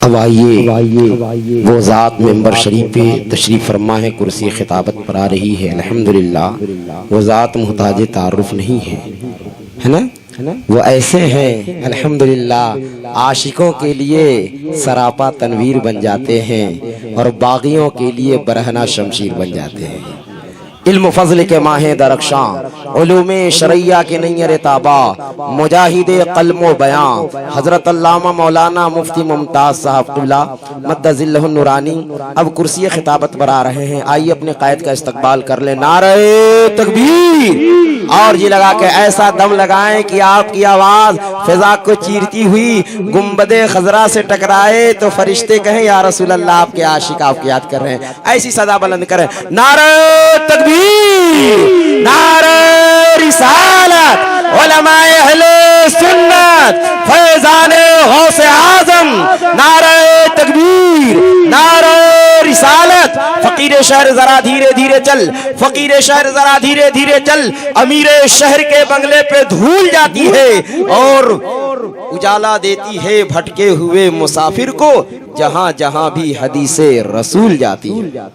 अब आइए वो ज़ात मेंबर शरीफ पे तशरीफ़ फरमा है, कुर्सी खिताबत पर आ रही है। अल्हम्दुलिल्लाह वो ज़ात मुहताज तारुफ नहीं है ना। वो ऐसे हैं अल्हम्दुलिल्लाह, आशिकों के लिए सरापा तनवीर बन जाते हैं और बागियों के लिए बरहना शमशीर बन जाते हैं। इल्म फजल के माहे दरख्शां, उलूमे शरैया के नैयर ताबा, मुजाहिदे कल्मो बयां, हजरत अल्लामा मौलाना मुफ्ती मुमताज साहब क़िबला मद्दज़िल्लहुन नूरानी अब कुर्सी खिताबत पर आ रहे हैं। आइए अपने कायद का इस्तकबाल कर ले। नारे तकबीर और जी लगा के ऐसा दम लगाएं कि आपकी आवाज फिजा को चीरती हुई गुंबदे खजरा से टकराए तो फरिश्ते कहें या रसूल अल्लाह, आपके आशिक आपकी याद कर रहे हैं। ऐसी सदा बुलंद करें, नारे तकबीर, नारे रिसालत, उलमाए अहले सुन्नत, फैज़ाने गौसे आज़म, नारे तकबीर, नारे रिसालत। फकीर शहर जरा धीरे धीरे चल, फकीर शहर जरा धीरे धीरे चल, अमीरे शहर के बंगले पे धूल जाती है और उजाला देती है भटके हुए मुसाफिर को, जहां जहां भी हदीसे रसूल जाती है।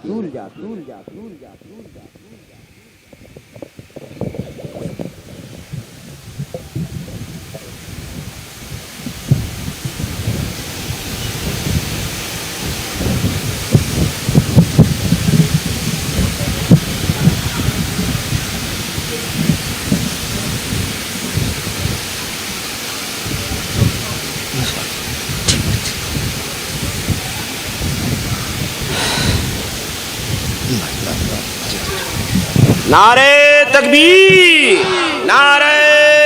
नारे तकबीर, नारे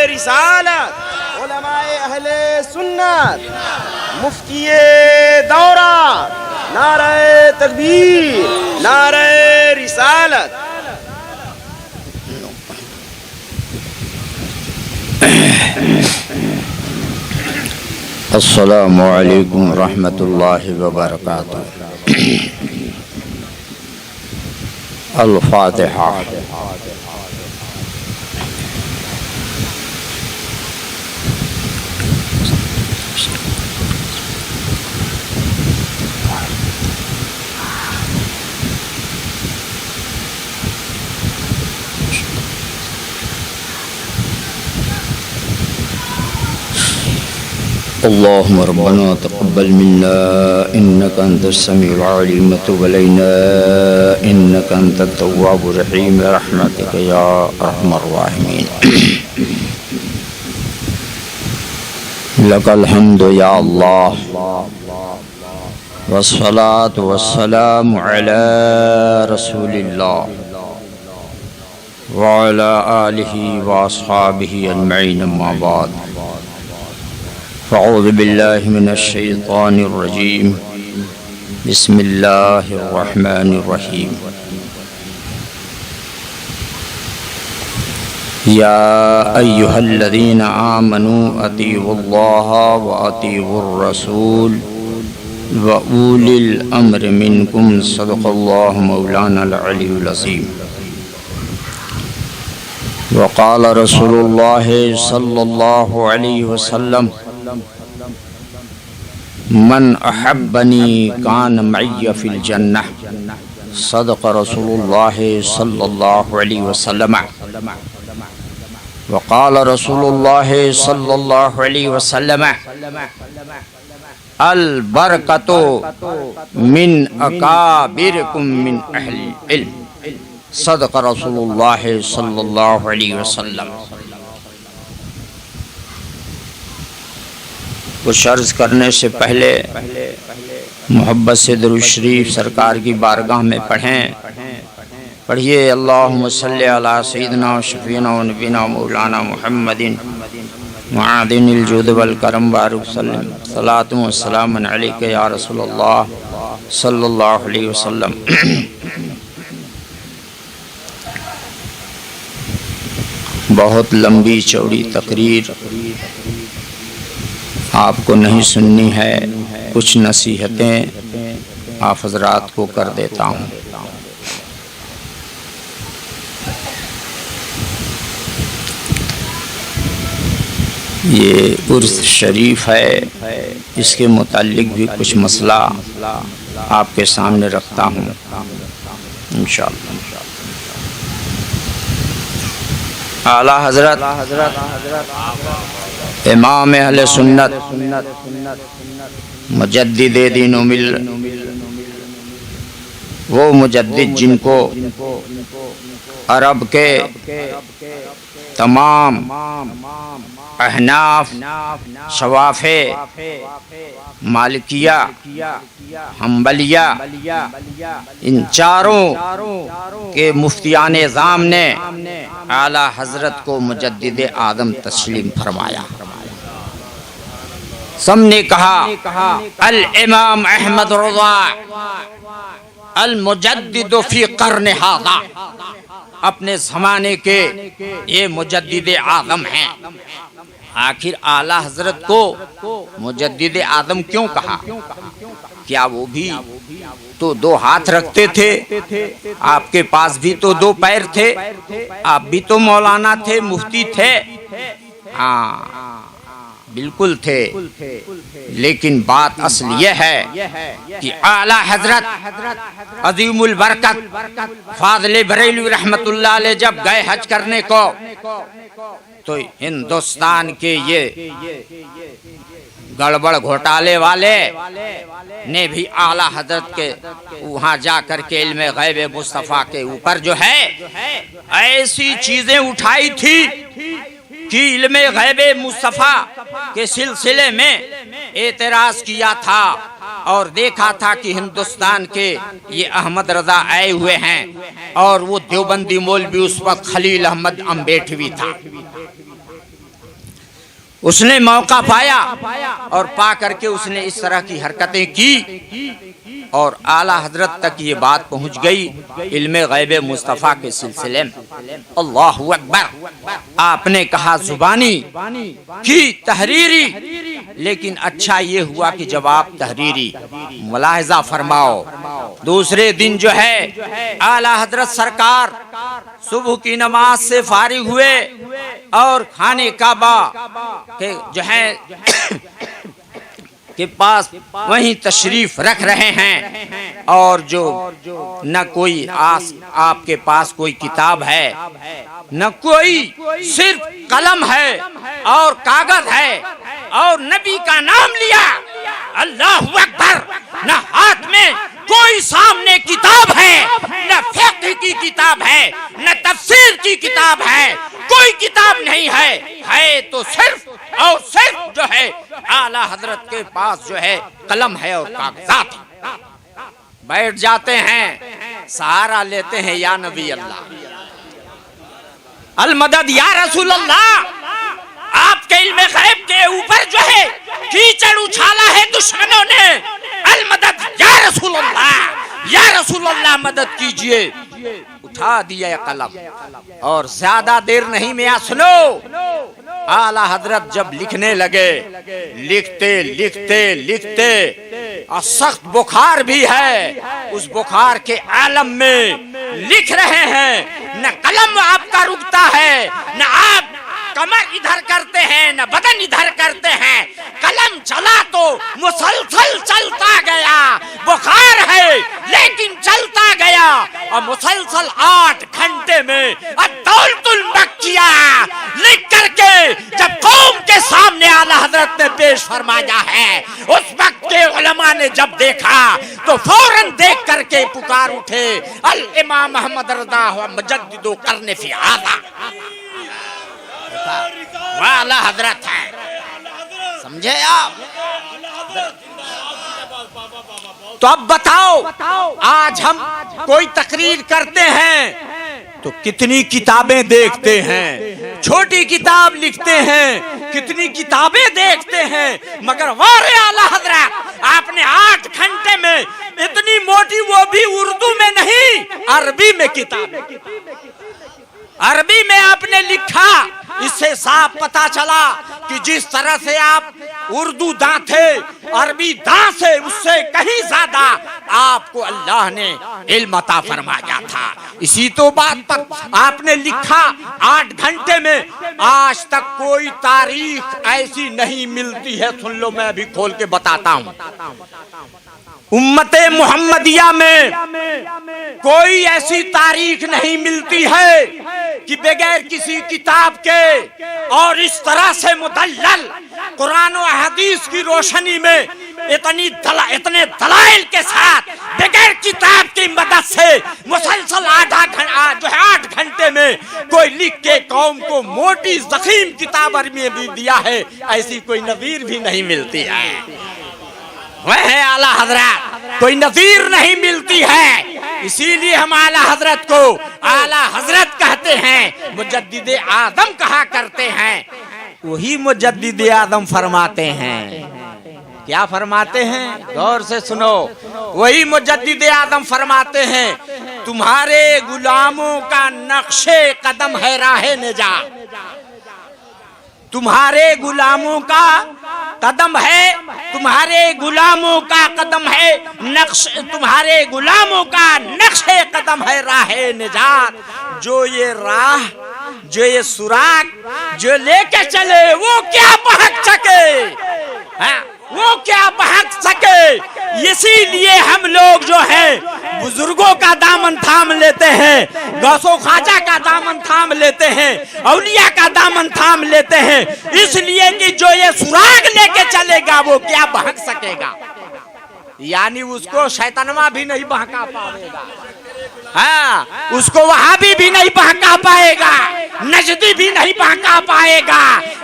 रिसालत, उलमाए अहले सुन्नत, मुफ्तिये दौरा, नारे तकबीर, नारे रिसालत। अस्सलामु अलैकुम रहमतुल्लाहि व बरकातुहू। अल-फातिहा। अल्लाहुम्मा रब्बना तक़ब्बल मिन्ना इन्नका अंतस समीउल अलीम व तुब अलैना इन्नका अंतत तव्वाबुर रहीम रहमतिका या अरहमर राहिमीन। लकल हम्दु या अल्लाह वस्सलातु वस्सलामु अला रसूलिल्लाह व अला आलिहि व अस्हाबिहि अजमईन, अम्मा बाद। फ़अऊज़ु बिल्लाहि मिनश शैतानिर रजीम, बिस्मिल्लाहिर रहमानिर रहीम। या अय्युहल्लज़ीना आमनू अतीउल्लाह व अतीउर रसूल व उलिल अम्रि मिनकुम, सदक़ल्लाहु मौलानाल अलीयुल अज़ीम। व क़ाल रसूलुल्लाहि सल्लल्लाहु अलैहि वसल्लम, मन अहब्बनी कान मय्य फिल जन्नह, सदक़ रसूलुल्लाहि सल्लल्लाहु अलैहि वसल्लम। व क़ाल रसूलुल्लाहि सल्लल्लाहु अलैहि वसल्लम, अल बरकतु मिन अकाबिरकुम मिन अहलिल इल्म, सदक़ रसूलुल्लाहि सल्लल्लाहु अलैहि वसल्लम। कुछ अर्ज़ करने से पहले मोहब्बत से दुरूद शरीफ सरकार की बारगाह में पढ़ें। पढ़िए, अल्लाहुम्मा सल्लि अला सय्यिदिना व शफ़ीना व नबीना मौलाना मुहम्मदिन मुआदिनिल जुद वल करम बारुक सलातु व सलामुन अलैका या रसूलल्लाह सल्लल्लाहु अलैहि वसल्लम। बहुत लंबी चौड़ी तकरीर आपको नहीं सुननी है, कुछ नसीहतें आप हज़रात को कर देता हूँ। ये उर्स शरीफ है, इसके मुताल्लिक भी कुछ मसला आपके सामने रखता हूँ इंशाअल्लाह। आला हजरत इमाम अहले सुन्नत मुजद्दिद दीन व मिल्लत, वो मुजद्दिद जिनको अरब के तमाम अहनाफ, शवाफे, मालिकिया, हम्बलिया, इन चारों के मुफ्तियान निज़ाम ने आला हजरत को मुजद्दिद आदम तस्लीम फरमाया। सबने कहा अल इमाम अहमद रज़ा अल मुजद्दिद फी क़र्न हाज़ा, अपने ज़माने के ये मुजद्दिद आदम हैं। आखिर आला हजरत को मुजद्दिद आदम क्यों कहा? क्या वो भी तो दो हाथ रखते थे? आपके पास भी तो दो पैर थे, आप भी तो मौलाना थे, मुफ्ती थे। हाँ बिल्कुल थे, लेकिन बात असल ये है कि आला हजरत अजीमुल बरकत फाज़िल बरेलवी रहमतुल्लाह अलैह जब गए हज करने को, तो हिंदुस्तान के ये गड़बड़ घोटाले वाले ने भी आला हजरत के वहाँ जा कर के इल्म गैब मुस्तफ़ा के ऊपर जो है ऐसी चीजें उठाई थी कि इल्म गैब मुस्तफ़ा के सिलसिले में एतराज किया था और देखा था कि हिंदुस्तान के ये अहमद रजा आए हुए हैं और वो देवबंदी मौलवी उस वक्त खलील अहमद अम्बेठवी था। उसने मौका पाया और पा करके उसने इस तरह की हरकतें की और आला हजरत तक ये बात पहुंच गई इल्मे गैब मुस्तफ़ा के सिलसिले में। अल्लाहु अकबर। आपने कहा जुबानी की तहरीरी, लेकिन अच्छा ये हुआ कि जवाब तहरीरी। मुलाहिजा फरमाओ, दूसरे दिन जो है आला हजरत सरकार सुबह की नमाज से फारिग हुए और खाने काबा के जो है के पास वहीं तशरीफ रख रहे हैं और जो न कोई आपके पास कोई किताब है न कोई, सिर्फ कलम है और कागज है और नबी का नाम लिया। अल्लाहु अकबर। न हाथ में कोई सामने किताब है, न फिक़्ह की किताब है, न तफसीर की किताब है, कोई किताब नहीं है तो सिर्फ और सिर्फ जो है आला हजरत के पास जो है कलम है और कागजात। बैठ जाते हैं, सहारा लेते हैं, या नबी अल्लाह अल मदद या रसूल अल्लाह। आपके इल्म गैब के ऊपर जो है कीचड़ उछाला है दुश्मनों ने। अल मदद या रसूल अल्लाह, या रसूल अल्लाह मदद कीजिए। उठा दिया कलम और ज्यादा देर नहीं में सुनो, आला हजरत जब लिखने लगे, लिखते लिखते लिखते और सख्त बुखार भी है, उस बुखार के आलम में लिख रहे हैं। न कलम आपका रुकता है, न आप कमर इधर करते हैं, न बदन इधर करते हैं। कलम चला तो मुसलसल चलता गया। बुखार है लेकिन चलता गया और मुसलसल 8 घंटे में अद्दौलतुल मक्किया लिख करके जब कौम के सामने आला हजरत ने पेश फरमाया है, उस वक्त के उलमा ने जब देखा तो फौरन देख करके पुकार उठे, अल इमाम अहमद रज़ा मुजद्दिदो क़र्न फी हाज़ा। आला हजरत है, समझे आप? तो अब बताओ, आज हम कोई तकरीर करते हैं तो कितनी किताबें देखते हैं, छोटी किताब लिखते हैं, कितनी किताबें देखते हैं, मगर वारे आला हजरत आपने 8 घंटे में इतनी मोटी, वो भी उर्दू में नहीं अरबी में किताब, अरबी में आपने लिखा। इससे साफ पता चला कि जिस तरह से आप उर्दू दां थे, अरबी दा से उससे कहीं ज्यादा आपको अल्लाह ने इल्म अता फरमाया था। इसी तो बात पर आपने लिखा 8 घंटे में आज तक कोई तारीख ऐसी नहीं मिलती है। सुन लो, मैं अभी खोल के बताता हूं। उम्मते मुहम्मदिया में कोई ऐसी तारीख नहीं मिलती है कि बगैर किसी किताब के और इस तरह से मुदल्लल कुरान और हदीस की रोशनी में इतने दलाइल के साथ बगैर किताब की मदद से मुसलसल 8 घंटे में कोई लिख के कौम को मोटी ज़ख़ीम किताब में भी दिया है, ऐसी कोई नज़ीर भी नहीं मिलती है। वह है आला हजरत, कोई नज़ीर नहीं मिलती है। इसीलिए हम आला हजरत को आला हजरत कहते हैं, मुजद्दिद आदम कहा करते हैं। वही मुजद्दिद आदम फरमाते हैं, क्या फरमाते हैं? गौर से सुनो। वही मुजद्दिद आदम फरमाते हैं, तुम्हारे गुलामों का नक्शे कदम है राहे निजात। तुम्हारे गुलामों का कदम है, तुम्हारे गुलामों का कदम है नक्श, तुम्हारे गुलामों का नक्शे कदम है राहे निजात। जो ये राह, जो ये सुराग जो लेके चले वो क्या बहक सके, हाँ? वो क्या बहक सके। इसीलिए हम लोग जो है बुजुर्गों का दामन थाम लेते हैं, गौसो ख्वाजा का दामन थाम लेते हैं, औलिया का दामन थाम लेते हैं, इसलिए कि जो ये सुराग लेके चलेगा वो क्या बहक सकेगा। यानी उसको शैतानमा भी नहीं बहका पाएगा, हाँ, उसको वहाबी भी नहीं बहका पाएगा, नजदी भी नहीं बहका पाएगा,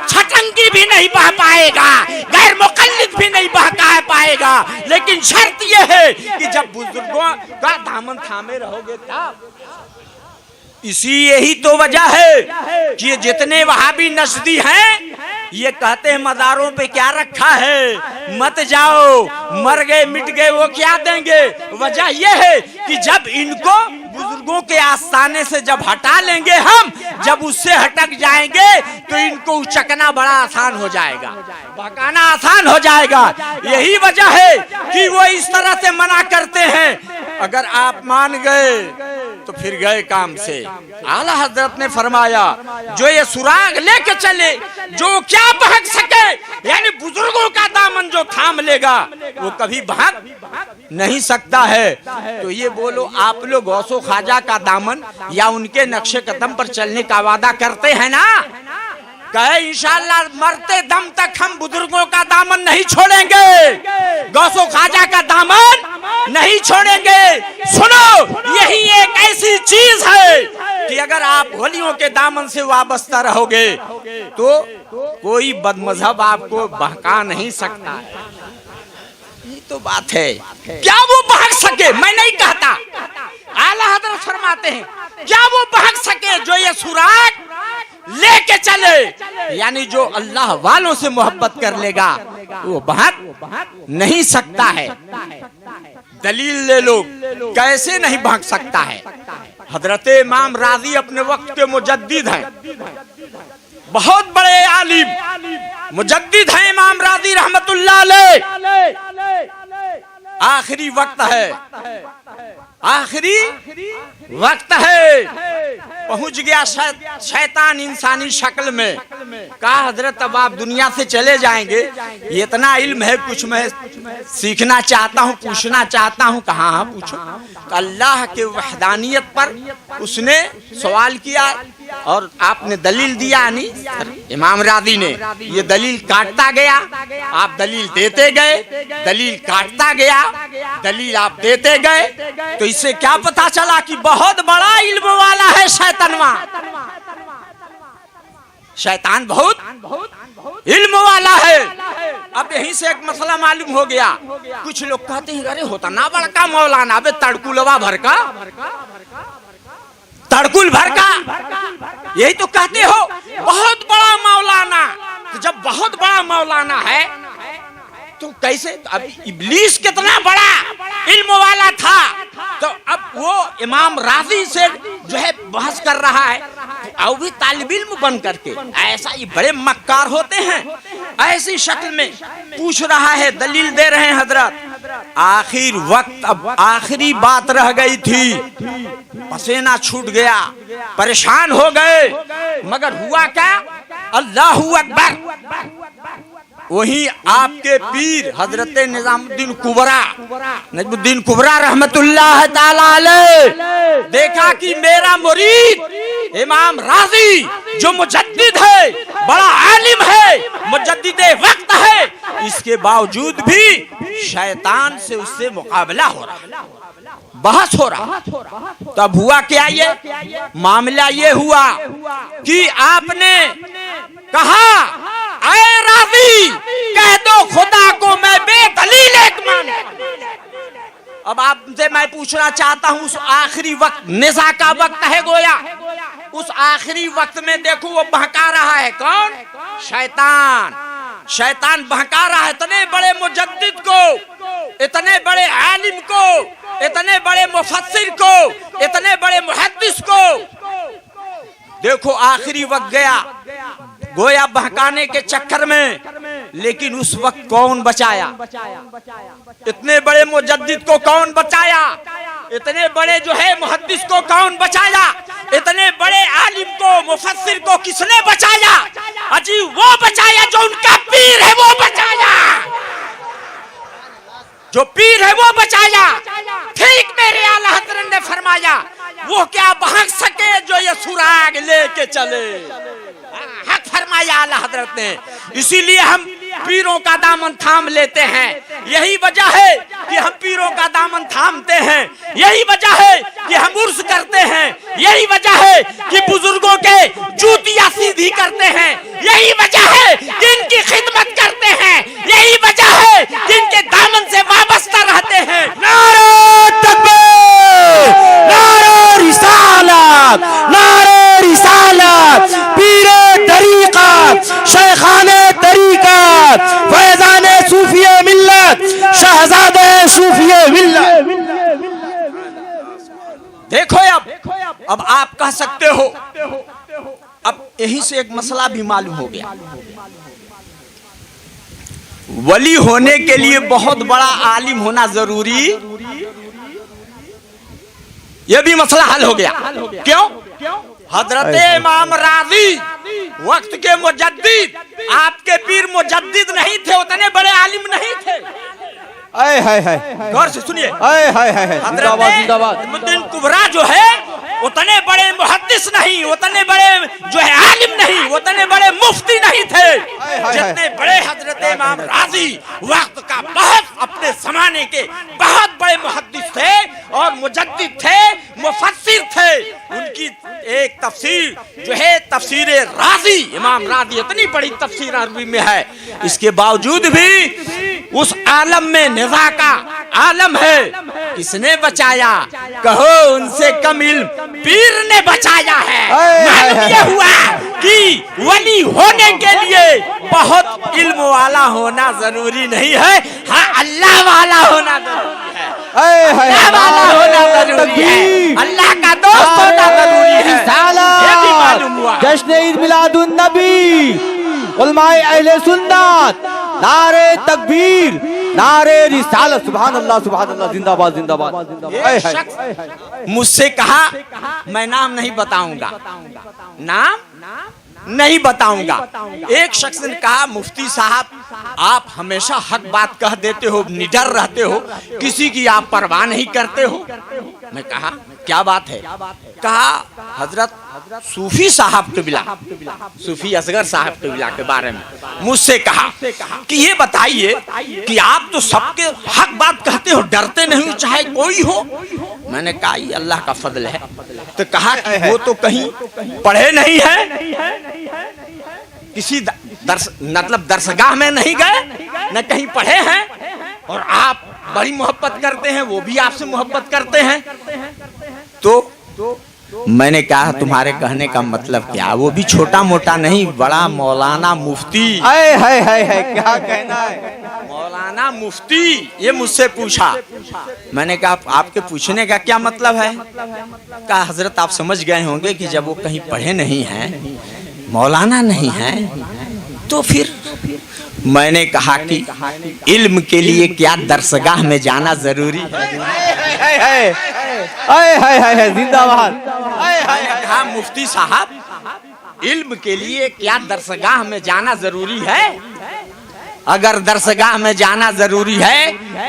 छटंगी भी नहीं बह पाएगा, गैर मुकल्लिद भी नहीं बहका पाएगा। लेकिन शर्त यह है कि जब बुजुर्गों का दामन थामे रहोगे तब। यही तो वजह है कि ये जितने वहाबी नजदी हैं ये कहते हैं मज़ारों पे क्या रखा है, मत जाओ, मर गए मिट गए वो क्या देंगे। वजह यह है कि जब इनको बुजुर्गों के आस्थाने से जब हटा लेंगे हम, जब उससे हटक जाएंगे तो इनको उचकना बड़ा आसान हो जाएगा, भगाना आसान हो जाएगा। यही वजह है कि वो इस तरह से मना करते हैं। अगर आप मान गए तो फिर गए काम से। आला हजरत ने फरमाया, जो ये सुराग लेके चले, जो क्या भाग सके, यानी बुजुर्गों का दामन जो थाम लेगा वो कभी भाग नहीं सकता है। तो ये बोलो, आप लोग गौसो ख्वाजा का दामन या उनके नक्शे कदम पर चलने का वादा करते हैं ना? कहे इंशाअल्लाह मरते दम तक हम बुजुर्गों का दामन नहीं छोड़ेंगे, गौसो ख्वाजा का दामन नहीं छोड़ेंगे। सुनो, यही एक ऐसी चीज है कि अगर आप वलियों के दामन से वाबस्ता रहोगे तो कोई बदमजहब आपको बहका नहीं सकता है। ये तो बात है। क्या वो बहक सके? मैं नहीं कहता। आला हजरत फरमाते हैं, क्या वो बहक सके जो ये सुराग लेके चले, यानी जो अल्लाह वालों से मोहब्बत कर लेगा वो बहक नहीं सकता है। दलील ले लो, कैसे नहीं बहक सकता है। हजरत इमाम राजी अपने वक्त के मुजद्दिद हैं, बहुत बड़े आलिम मुजद्दिद हैं इमाम राजी रहमतुल्लाह अलैह। आखिरी वक्त है, आखिरी वक्त है, पहुंच गया शैतान इंसानी शक्ल में। कहा हजरत अब आप दुनिया से चले जाएंगे, ये इतना इल्म है, कुछ मैं सीखना चाहता हूँ, पूछना चाहता हूँ। कहा हाँ पूछो। तो अल्लाह के वहदानियत पर उसने सवाल किया और आपने दलील दिया। नहीं, इमाम राजी ने ये दलील काटता गया, आप दलील देते गए, दलील काटता गया, दलील आप देते गए। तो इससे क्या पता चला कि बहुत बड़ा इल्म वाला है शैतानवा। शैतान बहुत इल्म वाला है। अब यहीं से एक मसला मालूम हो गया। कुछ लोग कहते हैं अरे होता ना बड़का मौलाना, अबे तड़कुलवा भर का, तड़कुल भर का, यही तो कहते हो बहुत बड़ा मौलाना। तो जब बहुत बड़ा मौलाना है तो कैसे, अब इब्लीस कितना बड़ा इल्म वाला था, तो अब वो इमाम राजी से जो है बहस कर रहा है, और भी तालिब इल्म बन करके। ऐसा ये बड़े मक्कार होते हैं। ऐसी शक्ल में पूछ रहा है, दलील दे रहे हैं हजरत। आखिर वक्त, अब आखिरी बात रह गई थी, पसीना छूट गया, परेशान हो गए, मगर हुआ क्या? अल्लाहू अकबर। वही आपके पीर हजरत निजामुद्दीन कुबरा रहमतुल्लाह ताला अलैह देखा कि मेरा मुरीद इमाम राजी जो मुजद्दिद है, बड़ा आलिम है, मुजद्दिदे वक्त है, इसके बावजूद भी शैतान से उससे मुकाबला हो रहा, बहस हो रहा। तब हुआ क्या? ये मामला ये हुआ कि आपने कहा, ऐ राजी कह दो खुदा को मैं बेदलील एक मानता। अब आपसे मैं पूछना चाहता हूं, उस आखिरी वक्त, निज़ा का वक्त है गोया, उस आखिरी वक्त में देखो वो बहका रहा है, कौन? शैतान। शैतान बहका रहा है इतने बड़े मुजद्दिद को, इतने बड़े आलिम को, इतने बड़े मुफस्सिर को, इतने बड़े मुहद्दिस को। देखो आखिरी वक्त गया गोया बहकाने के चक्कर में, लेकिन उस वक्त कौन बचाया? इतने बड़े मुजद्दिद को कौन बचाया? इतने बड़े जो है मुहद्दिस को कौन बचाया? इतने बड़े आलिम को, मुफस्सिर को किसने बचाया? अजी वो बचाया जो उनका पीर है, वो बचाया, जो पीर है वो बचाया। ठीक मेरे आला हज़रत ने फरमाया, वो क्या बहक सके जो ये सुराग लेके चले। हक फरमाया आला हज़रत ने। इसीलिए हम पीरों का दामन थाम लेते हैं। यही वजह है कि हम पीरों का दामन थामते हैं, यही वजह है कि हम उर्स करते हैं, यही वजह है कि बुजुर्गों के जूतियां सीधी करते हैं, यही वजह है कि इनकी खिदमत करते हैं, यही वजह है कि इनके दामन से वाबस्ता रहते हैं। नारे तकबीर, नारे रिसालत, नारे रिसालत, पीरे तरीक़त, शेखाने तरीक़त, फैज़ाने सूफिये मिल्लत, शहज़ादे सूफिये मिल्लत। देखो अब आप कह सकते हो, अब यही से एक मसला भी मालूम हो गया, वली होने के लिए बहुत बड़ा आलिम होना जरूरी, यह भी मसला हल हो गया। क्यों? हजरत इमाम राजी वक्त के मुजद्दिद, आपके पीर मुजद्दिद नहीं थे, उतने बड़े आलिम नहीं थे। गौर से सुनिए, हजरत निजामुद्दीन कुबरा जो है उतने बड़े मुहद्दिस नहीं, उतने बड़े जो है आलिम नहीं, उतने बड़े मुफ्ती नहीं थे जितने बड़े हजरत इमाम राजी वक्त का बहुत अपने जमाने के बहुत बड़े मुहद्दिस थे और मुजद्दिद थे, मुफस्सिर थे। उनकी एक तफसीर जो है तफसीर राजी, इमाम राजी इतनी बड़ी तफसीर अरबी में है, इसके बावजूद भी उस आलम में निज़ा का आलम है, किसने बचाया? कहो उनसे कम इल्म पीर ने बचाया है। मालूम ये हुआ कि वली होने के लिए बहुत इल्म वाला होना जरूरी नहीं है, हाँ अल्लाह वाला होना जरूरी है, अल्लाह वाला होना जरूरी है, अल्लाह का दोस्त होना जरूरी है। ये भी मालूम हुआ। जश्न ईद मिलादुन नबी, उलमाए अहले सुन्नत, नारे तकबीर, नारे रिसालत, सुभान अल्लाह, जिंदाबाद जिंदाबाद। एक शख्स मुझसे कहा, मैं नाम नहीं बताऊंगा, नाम नहीं बताऊंगा। एक शख्स ने कहा, मुफ्ती साहब आप हमेशा हक बात कह देते हो, निडर रहते हो, किसी की आप परवाह नहीं करते हो। मैं कहा क्या बात है? कहा हजरत सूफी साहब क़िबला, सूफी असगर साहब क़िबला के बारे में मुझसे कहा कि ये बताइए कि आप तो सबके हक बात कहते हो, डरते नहीं हो चाहे कोई हो। मैंने कहा ये अल्लाह का फजल है। तो कहा कि वो तो कहीं पढ़े नहीं है, किसी मतलब दरसगाह में नहीं गए, न कहीं पढ़े हैं, और आप बड़ी मोहब्बत करते हैं, वो भी आपसे मोहब्बत करते हैं। तो मैंने कहा तुम्हारे कहने का मतलब क्या? वो भी छोटा मोटा नहीं, बड़ा मौलाना मुफ्ती। क्या कहना है? मौलाना मुफ्ती ये मुझसे पूछा। मैंने कहा आपके पूछने का क्या मतलब है? कहा हजरत आप समझ गए होंगे कि जब वो कहीं पढ़े नहीं हैं, मौलाना नहीं हैं, तो फिर मैंने कहा कि इल्म के लिए क्या दरसगाह में जाना जरूरी है? जिंदाबाद। कहा मुफ्ती साहब, इल्म के लिए क्या दरसगाह में जाना जरूरी है? अगर दरसगाह में जाना जरूरी है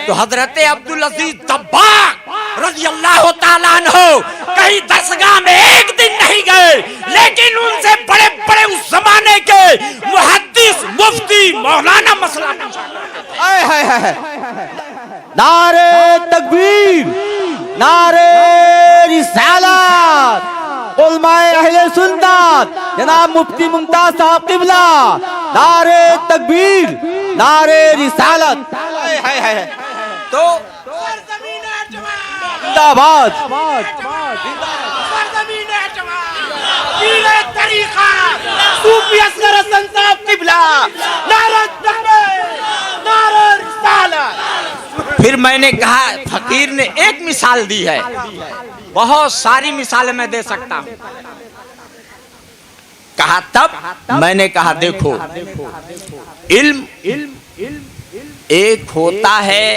तो हजरत अब्दुल अजीज दब्बाग रज़ियल्लाहु ताला अन्हु कहीं दरसगाह में एक दिन नहीं गए, लेकिन उनसे बड़े बड़े उस जमाने के मुहद्दिस मुफ्ती मौलाना मसला नारे तकबीर, नारे रिसालत, उलमाए अहले सुन्नत जनाब मुफ्ती मुमताज साहब किबला, नारे तकबीर, नारे रिसालत। तो जिंदाबाद। फिर मैंने कहा, फकीर ने एक मिसाल दी है, बहुत सारी मिसालें मैं दे सकता हूं। कहा तब मैंने कहा देखो, इल्म एक होता है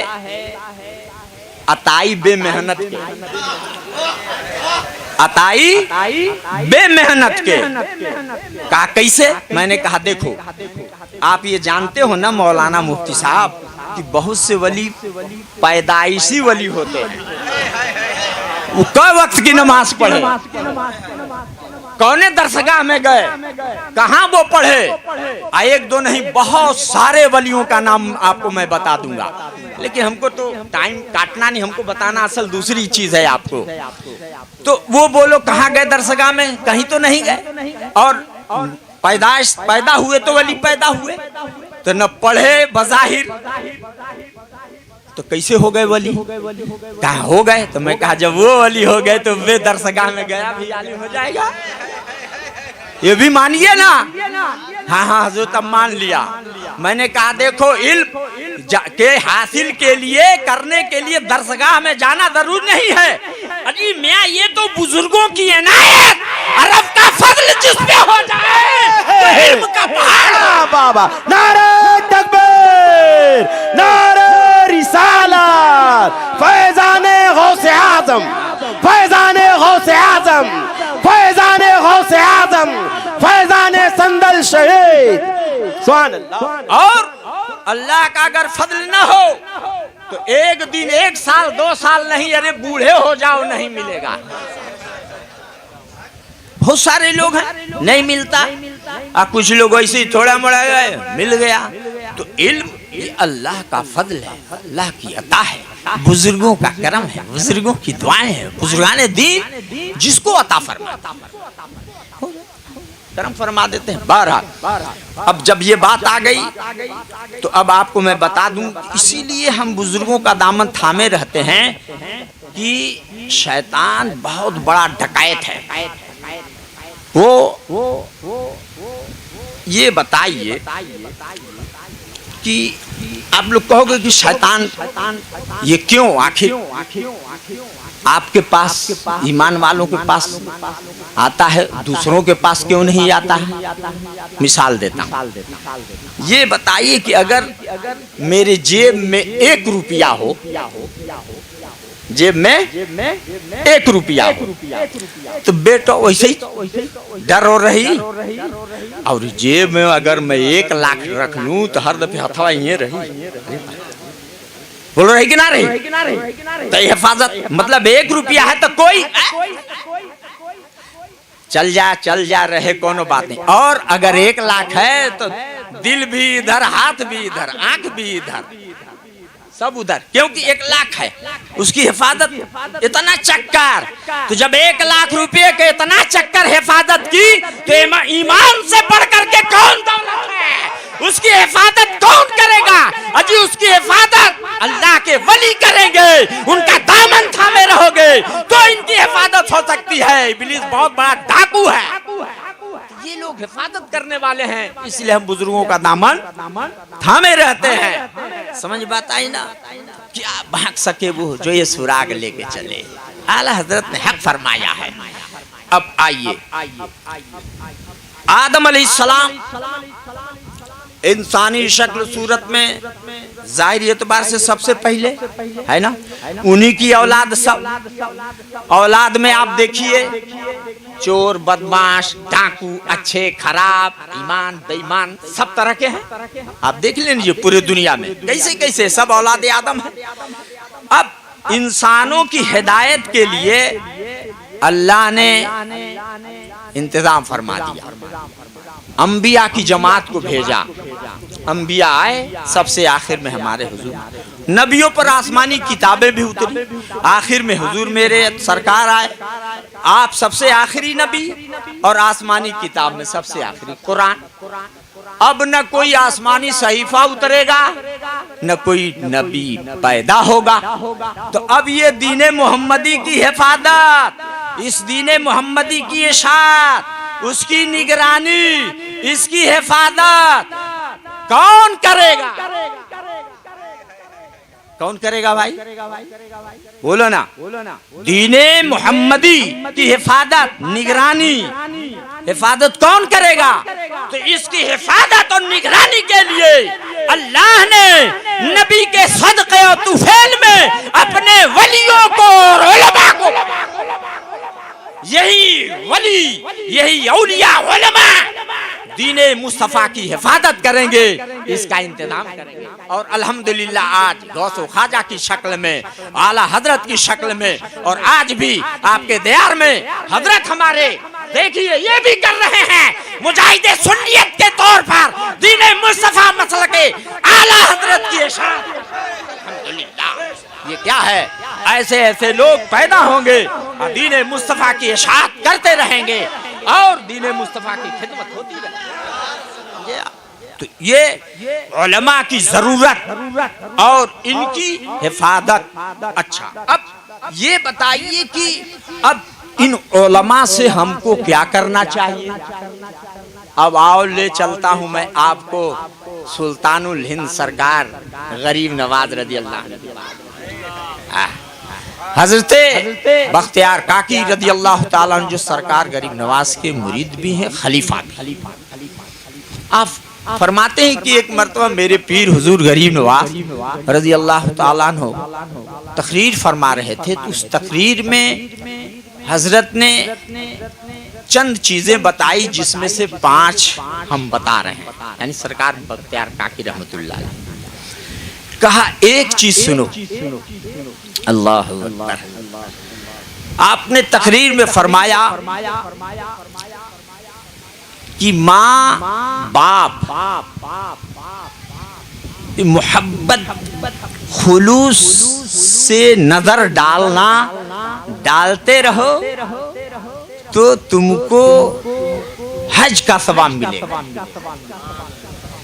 अताई बेमेहनत के, अताई बेमेहनत के। कहा कैसे? मैंने कहा देखो, आप ये जानते हो ना मौलाना मुफ्ती साहब कि बहुत से वली पैदाइशी वली होते हैं। वो कै वक्त की नमाज पढ़े, कौने दरसगाह में गए, कहां वो पढ़े, एक दो नहीं बहुत सारे वलियों का नाम आपको मैं बता दूंगा, लेकिन हमको तो टाइम काटना नहीं, हमको बताना असल दूसरी चीज है आपको। तो वो बोलो कहां गए दरसगाह में, कहीं तो नहीं गए, और पैदा हुए तो वली पैदा हुए, तो न पढ़े बज़ाहिर, तो कैसे हो गए वली? कहा हो गए। तो मैं कहा जब वो वली हो गए तो वे दरसगाह में गया भी आलिम हो जाएगा, ये भी मानिए ना। हाँ हाँ हजरत अब मान लिया। मैंने कहा देखो, इल्म के हासिल के लिए करने के लिए दरसगाह में जाना जरूर नहीं है। अजी मियाँ ये तो बुजुर्गों की इनायत, अरब का फजल जिस पे हो जाए तो इल्म का पहाड़। बाबा नारे तकबीर, नारे रिसालत, फैज़ाने गौसे आज़म, फैज़ाने गौसे आज़म, फैज़ाने गौसे आज़म, फैज़ाने संदल शहीद। सुभान अल्लाह। और अल्लाह का अगर फजल न हो तो एक दिन, एक साल, 2 साल नहीं, अरे बूढ़े हो जाओ नहीं मिलेगा। बहुत सारे लोग हैं नहीं मिलता, और कुछ लोग ऐसे ही थोड़ा मोड़ा गए मिल गया। तो इल्म ये अल्लाह का फजल है, अल्लाह की अता है, बुजुर्गों का करम है, बुजुर्गों की दुआएं हैं, बुजुर्गाने दीन जिसको अता फरमाता करम फरमा देते हैं। बहरहाल अब जब ये बात आ गई तो अब आपको मैं बता दूं, इसीलिए हम बुजुर्गों का दामन थामे रहते हैं कि शैतान बहुत बड़ा डकैत है। वो ये बताइए कि आप लोग कहोगे कि शैतान ये क्यों, आखिर आपके पास ईमान वालों के पास आता है, दूसरों के पास क्यों नहीं आता है? मिसाल देता हूं। ये बताइए कि अगर मेरे जेब में 1 रुपया हो, जेब में 1 रुपया हो, तो बेटा वैसे ही डर हो रही, और जेब में अगर मैं 1 लाख रख लूं तो हर दफे हथवा ये रही, बोल रही कि ना रही? तो हिफाजत मतलब 1 रुपया है तो कोई चल जा रहे, कोनो बात नहीं। और अगर 1 लाख है तो दिल भी इधर, हाथ भी इधर, आंख भी इधर, सब उधर, क्योंकि 1 लाख है, उसकी हिफाजत इतना चक्कर। तो जब 1 लाख रुपए के इतना चक्कर हिफाजत की तो ईमान से बढ़ करके कौन दौलत है? उसकी हिफाजत कौन करेगा? अजी उसकी हिफाजत अल्लाह के वली करेंगे, उनका दामन थामे रहोगे तो इनकी हिफाजत हो सकती है। इब्लीस बहुत बड़ा डाकू है, ये लोग हिफाजत करने वाले हैं, इसलिए हम बुजुर्गों का दामन थामे रहते हैं। समझ बात आई ना? क्या भाग सके वो जो ये सुराग लेके चले। आला हजरत ने हक फरमाया है। अब आइए, आदम अलैहिस्सलाम इंसानी शक्ल सूरत में जाहिर एतबार से सबसे पहले है ना, उन्हीं की औलाद। सब औलाद में आप देखिए चोर, बदमाश, डाकू, अच्छे, खराब, ईमान, बेईमान, सब तरह के हैं। आप देख लीजिए पूरे दुनिया में कैसे कैसे सब औलाद आदम है। अब इंसानों की हिदायत के लिए अल्लाह ने इंतजाम फरमा दिया, अंबिया की जमात को भेजा। अंबिया आए, सबसे आखिर में हमारे हुजूर। नबियों पर आसमानी किताबें भी उतरी, आखिर में हुजूर मेरे सरकार आए। आप सबसे आखिरी नबी और आसमानी किताब में सबसे आखिरी कुरान। अब न कोई आसमानी सहीफा उतरेगा, न कोई नबी पैदा होगा। तो अब ये दीने मोहम्मदी की हिफाजत, इस दीने मोहम्मदी की इशाअत, उसकी निगरानी, इसकी हिफाजत कौन करेगा? कौन करेगा भाई? बोलो ना। दीने मोहम्मदी की हिफाजत, निगरानी, हिफाजत कौन करेगा? तो इसकी हिफाजत और निगरानी के लिए अल्लाह ने नबी के सदक़े और तुफैल में अपने वलियों को और उलमा को, यही वली, यही औलिया उलमा दीने मुस्तफा की हिफाजत करेंगे, इसका इंतजाम करेंगे। और अल्हम्दुलिल्लाह आज गौस ख्वाजा की शक्ल में, आला हजरत की शक्ल में, और आज भी आपके दयार में हजरत हमारे देखिए ये भी कर रहे हैं मुजाहिदे सुन्नियत के तौर पर दीने मुस्तफा मसल के आला हजरत की इशाअत। अल्हम्दुलिल्लाह, ये क्या है? ऐसे ऐसे लोग पैदा होंगे और दीने मुस्तफा की इशाअत करते रहेंगे और दीने मुस्तफा की खिदमत होती रहेगी। तो ये उलमा की जरूरत और इनकी हिफाजत। अच्छा, अब ये बताइए कि अब इन उलमा से हमको क्या करना चाहिए? अब आओ ले चलता हूं मैं आपको सुल्तानुल हिंद सरकार गरीब नवाज रज़ी अल्लाह अन्हु, हजरते बख्तियार काकी रज़ी अल्लाह ताला अन्हु, जो सरकार गरीब नवाज के मुरीद भी हैं, खलीफा भी। आप फरमाते हैं कि एक मर्तबा मेरे पीर हुजूर गरीब नवाज रज़ी अल्लाह ताला अन्हु तकरीर फरमा रहे थे। तो उस तकरीर में हजरत ने चंद चीजें बताई, जिसमें से 5 हम बता रहे हैं। यानी सरकार बख्तियार काकी रहमतुल्लाह अलैह कहा, एक चीज सुनो। अल्लाह अकबर। आपने तकरीर में फरमाया कि माँ बाप मोहब्बत खुलूस से नजर डालना, डालते रहो तो तुमको हज का सवाब मिलेगा।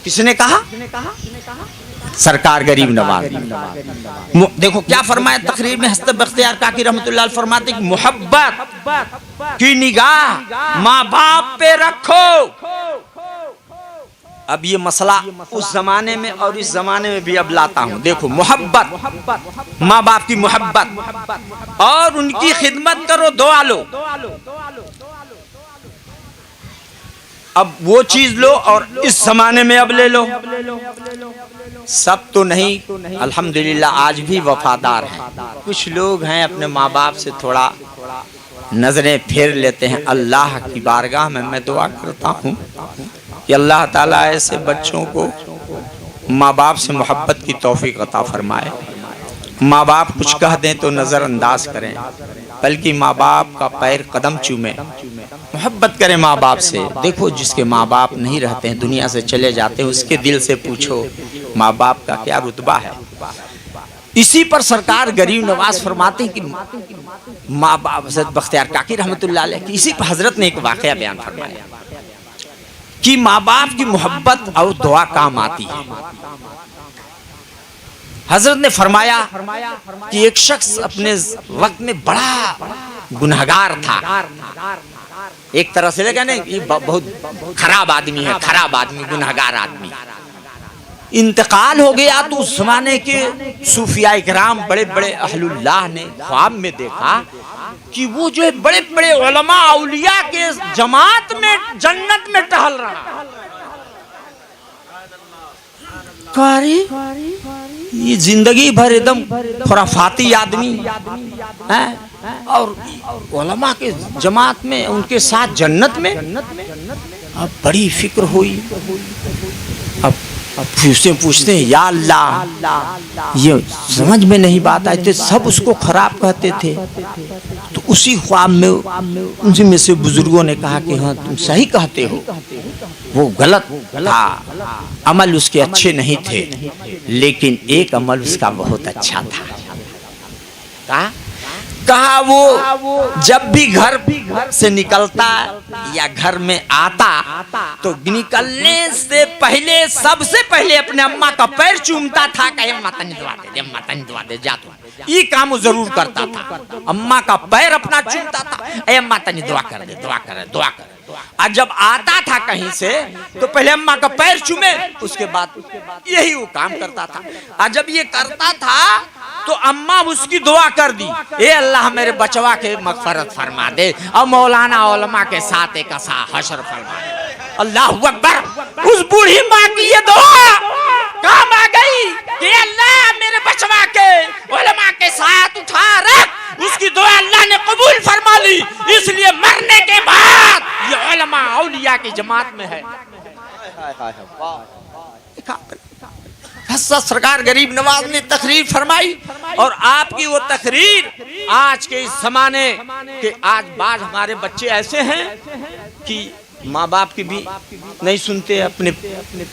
किसने कहा? सरकार गरीब नवाज। देखो क्या फरमाया तकरीर में हज़रत बख्तियार काकी रहमतुल्लाह अलैह फरमाते कि मोहब्बत की निगाह माँ बाप पे रखो। अब ये मसला उस जमाने में और इस जमाने में भी अब लाता हूं। देखो, मोहब्बत, माँ बाप की मोहब्बत और उनकी खिदमत करो, दुआ लो। अब वो चीज लो और इस जमाने में अब ले लो। सब तो नहीं, अल्हम्दुलिल्लाह आज भी वफादार हैं। कुछ लोग हैं अपने माँ बाप से थोड़ा नजरें फेर लेते हैं। अल्लाह की बारगाह में मैं दुआ करता हूँ कि अल्लाह ताला ऐसे बच्चों को माँ बाप से मोहब्बत की तौफीक अता फरमाए। माँ बाप कुछ कह दें तो नज़रअंदाज करें, बल्कि माँ बाप का पैर कदम चूमे, मोहब्बत करें माँ बाप से। देखो, जिसके माँ बाप नहीं रहते हैं, दुनिया से चले जाते हैं, उसके दिल से पूछो माँ बाप का क्या रुतबा है। इसी पर सरकार गरीब नवाज फरमाते हैं कि माँ बाप, हज़रत बख्तियार काकी रहमतुल्लाह अलैह की, इसी पर हजरत ने एक वाक़या बयान फरमाया कि माँ बाप की मोहब्बत और दुआ काम आती है। हजरत ने फरमाया कि एक शख्स अपने वक्त में बड़ा गुनहगार था। एक तरह से लगा नहीं, बहुत खराब आदमी है, खराब आदमी, गुनहगार आदमी। इंतकाल हो गया तो उस जमाने के सूफिया इकराम, बड़े बड़े अहलुल्लाह ने ख्वाब में देखा कि वो जो बड़े बड़े उलमा औलिया के जमात में जन्नत में टहल रहा। अरे ये जिंदगी भर एकदम खुराफाती आदमी है, और उलमा के जमात में उनके साथ जन्नत में। अब बड़ी फिक्र हुई। अब पूछते हैं या अल्लाह, ये समझ में नहीं बात आई थे, सब उसको खराब कहते थे। तो उसी ख्वाब में उनसे में से बुजुर्गों ने कहा कि हाँ तुम सही कहते हो, वो गलत था, अमल उसके अच्छे नहीं थे, लेकिन एक अमल उसका बहुत अच्छा था। कहा वो जब भी घर से निकलता या घर में आता तो निकलने से पहले सबसे पहले अपने अम्मा का पैर चूमता था, कहे अम्मा तनी दुआ दे, अम्मा तनी दुआ दे, जा तू। ये काम वो जरूर करता था, अम्मा का पैर अपना चूमता था, ए अम्मा तनी दुआ कर दे, दुआ कर, दुआ कर। और जब आता था कहीं से तो पहले अम्मा का पैर चूमे, उसके बाद यही वो काम करता था। और जब ये करता था तो अम्मा उसकी दुआ कर दी, ए अल्लाह मेरे बचवा के मगफरत फरमा दे और मौलाना उलमा के साथ एक ऐसा हशर फरमा दे। अल्लाह अकबर। उस बूढ़ी माँ की ये दुआ काम आ गई कि अल्लाह मेरे बचवा के उलमा के साथ उठा रख। उसकी दुआ अल्लाह ने कबूल फरमा ली, इसलिए मरने के बाद ये उलमा औलिया की जमात में है। सरकार गरीब नवाज ने तकरीर फरमाई, और आपकी वो तकरीर आज के इस जमाने के आज बाज हमारे बच्चे ऐसे हैं कि माँ बाप की भी नहीं सुनते, अपने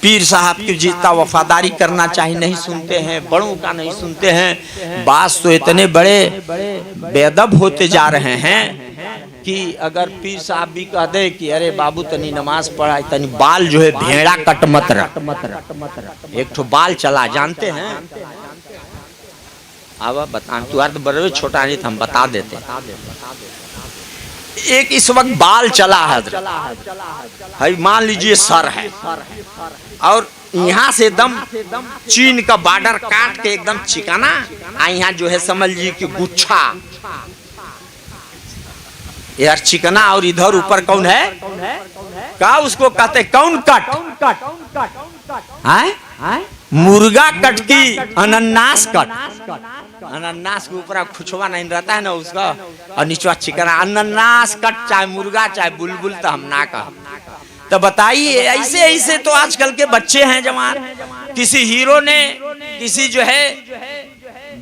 पीर साहब की जितना वफादारी करना चाहिए नहीं सुनते हैं, बड़ों का नहीं सुनते हैं। बास तो इतने बड़े बेअदब होते जा रहे हैं कि अगर पीर साहब भी कह दे कि अरे बाबू तनी नमाज पढ़ा, तनी बाल जो है भेड़ा कट मत रख, एक ठो बाल चला जानते हैं। अब बता तू बड़े छोटा नहीं था, हम बता देते। एक इस वक्त बाल चला है, मान लीजिए सर है, और यहाँ से एकदम चीन का बॉर्डर काट के एकदम चिकाना, यहाँ जो है समझ लीजिए कि गुच्छा यार चिकना, और इधर ऊपर कौन है का उसको कहते कौन कट है, मुर्गा कट की अनन्नास कट। अनन्नास के ऊपर खुचवा नहीं रहता है ना उसका, और नीचवा चिकना, अनन्नास कट चाहे मुर्गा चाहे बुलबुल, तो हम ना कह। तो बताइए ऐसे ऐसे तो आजकल के बच्चे हैं जवान। किसी हीरो ने, किसी जो है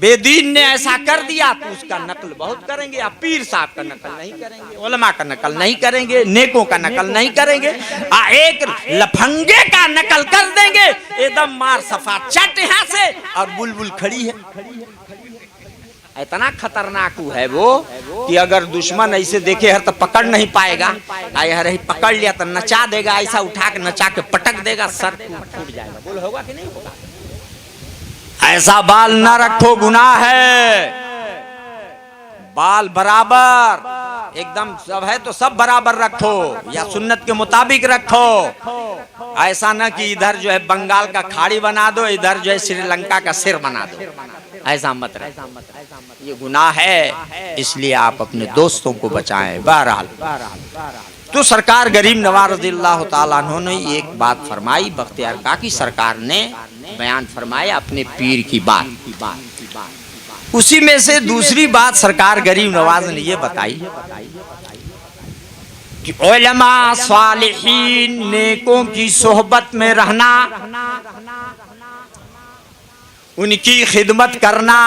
बेदीन ने ऐसा कर दिया तो उसका नकल बहुत करेंगे। आप पीर साहब का नकल नहीं करेंगे, उलमा का नकल नहीं करेंगे, नेकों का नकल नहीं करेंगे, एक लफंगे का नकल कर देंगे, एकदम मार सफा चट यहाँ से, और बुलबुल खड़ी है। इतना खतरनाक है वो कि अगर दुश्मन ऐसे देखे है तो पकड़ नहीं पाएगा, अरे पकड़ लिया तो नचा देगा, ऐसा उठा के नचा के पटक देगा, सर फूट जाएगा। बोल होगा कि नहीं होगा? ऐसा बाल न रखो, गुनाह है। बाल बराबर एकदम सब है तो सब बराबर रखो, या सुन्नत के मुताबिक रखो। ऐसा न कि इधर जो है बंगाल का खाड़ी बना दो, इधर जो है श्रीलंका का सिर बना दो, ऐसा मत रखो, ये गुनाह है। इसलिए आप अपने दोस्तों को बचाएं। बहरहाल तो सरकार गरीब नवाज रज़ियल्लाहु ताला अन्हु ने एक बात फरमाई, बख्तियार काकी सरकार ने बयान फरमाया अपने पीर की बात। उसी में से दूसरी बात सरकार गरीब नवाज ने ये बताई कि उलमा सालिहीन नेकों की सोहबत में रहना, उनकी खिदमत करना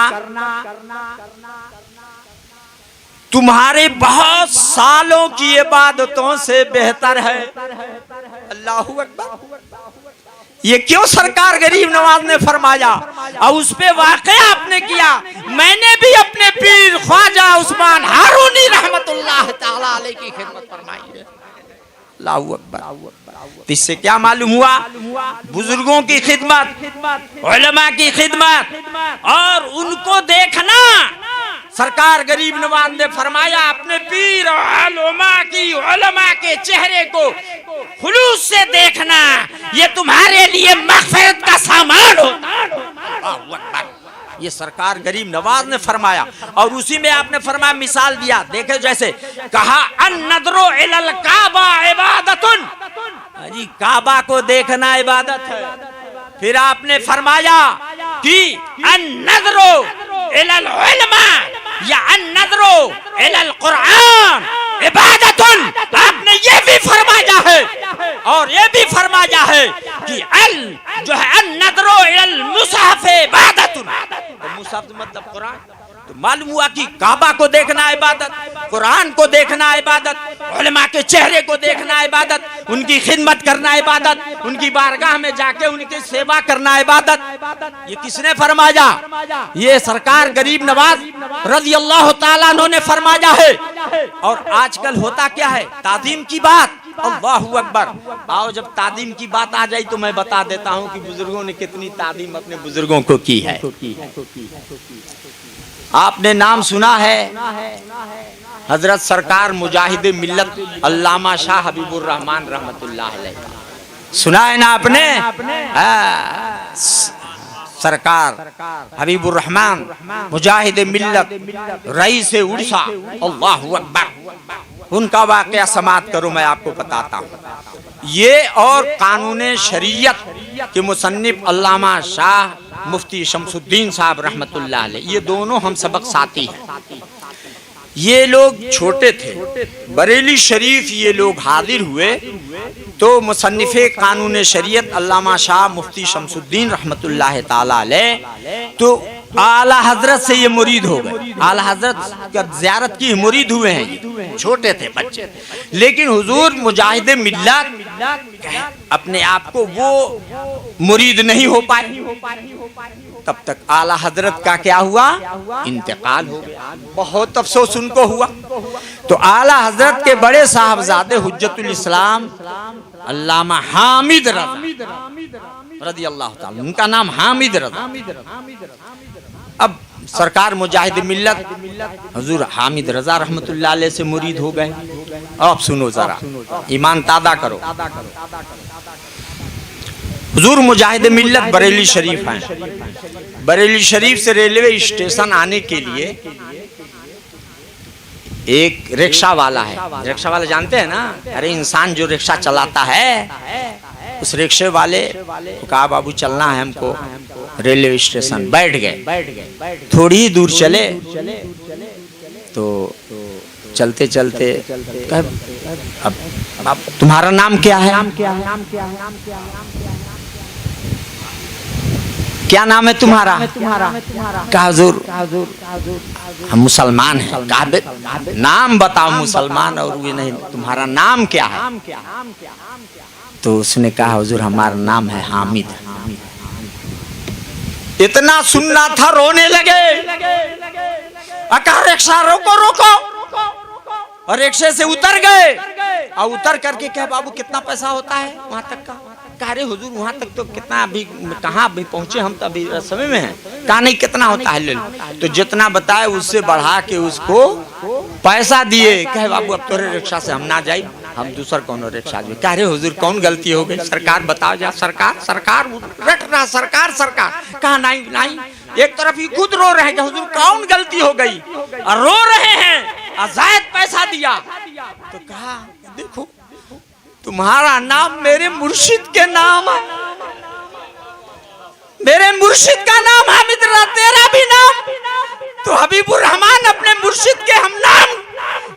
तुम्हारे बहुत सालों की इबादतों से बेहतर है। अल्लाहू अकबर। ये क्यों सरकार गरीब नवाज ने फरमाया, और उस पे वाकया आपने किया। मैंने भी अपने पीर ख्वाजा उस्मान हारूनी रहमतुल्लाह ताला अलैह की खिदमत फरमाई है। अल्लाहू अकबर। इससे क्या मालूम हुआ, बुजुर्गों की खिदमत, उलमा की खिदमत और उनको देखना। सरकार गरीब नवाज ने फरमाया अपने पीर और उलमा के चेहरे को खुलूस से देखना, ये तुम्हारे लिए मग़फ़िरत का सामान होता। ये सरकार गरीब नवाज ने फरमाया, और उसी में आपने फरमाया, मिसाल दिया, देखे जैसे कहा अन-नज़रु इलल काबा इबादतुन, जी काबा को देखना इबादत है। फिर आपने फरमाया कि अन-नज़्रु इलल उलमा या अन-नज़्रु इलल कुरान इबादतुन। आपने ये भी फरमाया है और ये भी फरमाया है कि जो है अन-नज़्रु इलल मुसहफ़ इबादतुन। तो मुसहफ़ मतलब कुरान। तो मालूम हुआ कि काबा को देखना इबादत, कुरान को देखना इबादत, उलमा के चेहरे को देखना इबादत, उनकी खिदमत करना इबादत, उनकी बारगाह में जाके उनकी सेवा करना इबादत। ये किसने फरमाया? ये सरकार गरीब नवाज रज़ी अल्लाह ताला अन्हु ने फरमाया है। और आजकल होता क्या है, ताज़ीम की बात, अल्लाहु अकबर। आओ जब ताज़ीम की बात आ जाए तो मैं बता देता हूँ कि बुजुर्गों ने कितनी ताज़ीम अपने बुजुर्गों को की है। आपने नाम सुना है हजरत सरकार मुजाहिद मिल्लत अल्लामा शाह हबीबुर रहमान रहमतुल्लाह अलैह, सुना है ना आपने? सरकार हबीबुर रहमान मुजाहिद मिल्लत रईस उड़ीसा, अल्लाहु अकबर। उनका वाकया समात करो, मैं आपको बताता हूँ। ये और कानून शरीयत के मुसन्निफ अल्लामा शाह मुफ्ती शमसुद्दीन साहब रहमतुल्लाह अलैह, ये दोनों हम सबक साथी हैं। ये लोग छोटे थे, बरेली शरीफ ये लोग हाजिर हुए तो मुसन्निफे कानून शरीयत अल्लामा शाह मुफ्ती शमसुद्दीन रहमतुल्लाह ताला अलैह तो आला हजरत से ये मुरीद हो गए। आला हजरत का ज़ियारत की मुरीद हुए हैं। ये छोटे थे, बच्चे, लेकिन हुजूर मुजाहिद मिल्लत अपने आप को वो मुरीद नहीं हो पाए। तब तक आला हजरत का क्या हुआ? इंतकाल हो गया। बहुत अफसोस उनको हुआ। तो आला हजरत के बड़े साहबजादे हुज्जतुल इस्लाम अल्लामा हामिद रज़ा रज़ी अल्लाह ताला, उनका नाम हामिद रज़ा। अब सरकार मुजाहिद मिल्लत हुजूर हामिद रज़ा रहमतुल्लाह अलैह से मुरीद हो गए। अब सुनो जरा, ईमान ताज़ा करो। हुजूर मुजाहिद मिल्लत बरेली शरीफ हैं। बरेली शरीफ से रेलवे स्टेशन आने के लिए एक रिक्शा वाला है। रिक्शा वाला जानते हैं ना? अरे इंसान जो रिक्शा चलाता है, उस रिक्शे वाले को कहा बाबू चलना है हमको रेलवे स्टेशन। बैठ गए। थोड़ी ही दूर चले तो चलते चलते अब तुम्हारा नाम क्या है? क्या नाम है तुम्हारा? कहा हुजूर हम मुसलमान हैं। कहा नाम बताओ मुसलमान और ये नहीं, तुम्हारा नाम क्या है? तो उसने कहा हुजूर हमारा नाम है हामिद। इतना सुनना था, रोने लगे। कहा रिक्शा रोको रोको, और रिक्शे से उतर गए। और उतर करके क्या बाबू कितना पैसा होता है वहां तक का? अरे हुजूर वहां तक तो कितना, अभी कहाँ अभी पहुंचे हम तो अभी समय में हैं। कहा नहीं कितना होता है ले लो। तो जितना बताए उससे बढ़ा के उसको पैसा दिए। कहे बाबू अब तोरे रिक्शा से हम ना जाए, हम दूसर कौन रिक्शा जो। कह रहे हुजूर कौन गलती हो गई? सरकार बताओ जा। सरकार सरकार रट रहा, सरकार सरकार। कहा नहीं नहीं, एक तरफ ही खुद रो रहे हैं हुजूर कौन गलती हो गई, और रो रहे हैं अजायद पैसा दिया। तो कहा देखो तुम्हारा नाम मेरे मुर्शिद के नाम है, मेरे मुर्शिद का नाम हामिद रज़ा, तेरा भी नाम। तो हबीबुर रहमान अपने मुर्शिद के हम नाम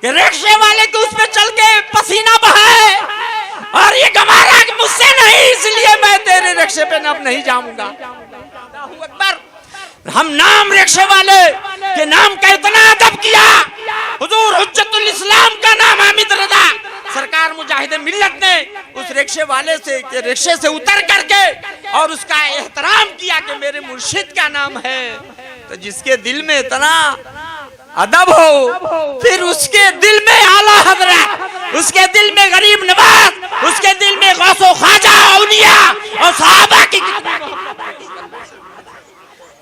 रिक्शे वाले के उस पे चल के पसीना बहाए और ये गवारा कि मुझसे नहीं, इसलिए मैं तेरे रिक्शे पे अब नहीं जाऊंगा। हम नाम रिक्शे वाले के नाम का इतना अदब किया। हुजूर हुज्जतुल इस्लाम का नाम हामिद रज़ा। सरकार मुजाहिद मिल्लत ने उस रिक्शे वाले से रिक्शे से उतर करके और उसका एहतराम किया कि मेरे मुर्शिद का नाम है। तो जिसके दिल में इतना अदब हो, फिर उसके दिल में आला हजरत, उसके दिल में गरीब नवाज, उसके दिल में गौसो ख्वाजा औलिया और सहाबा की।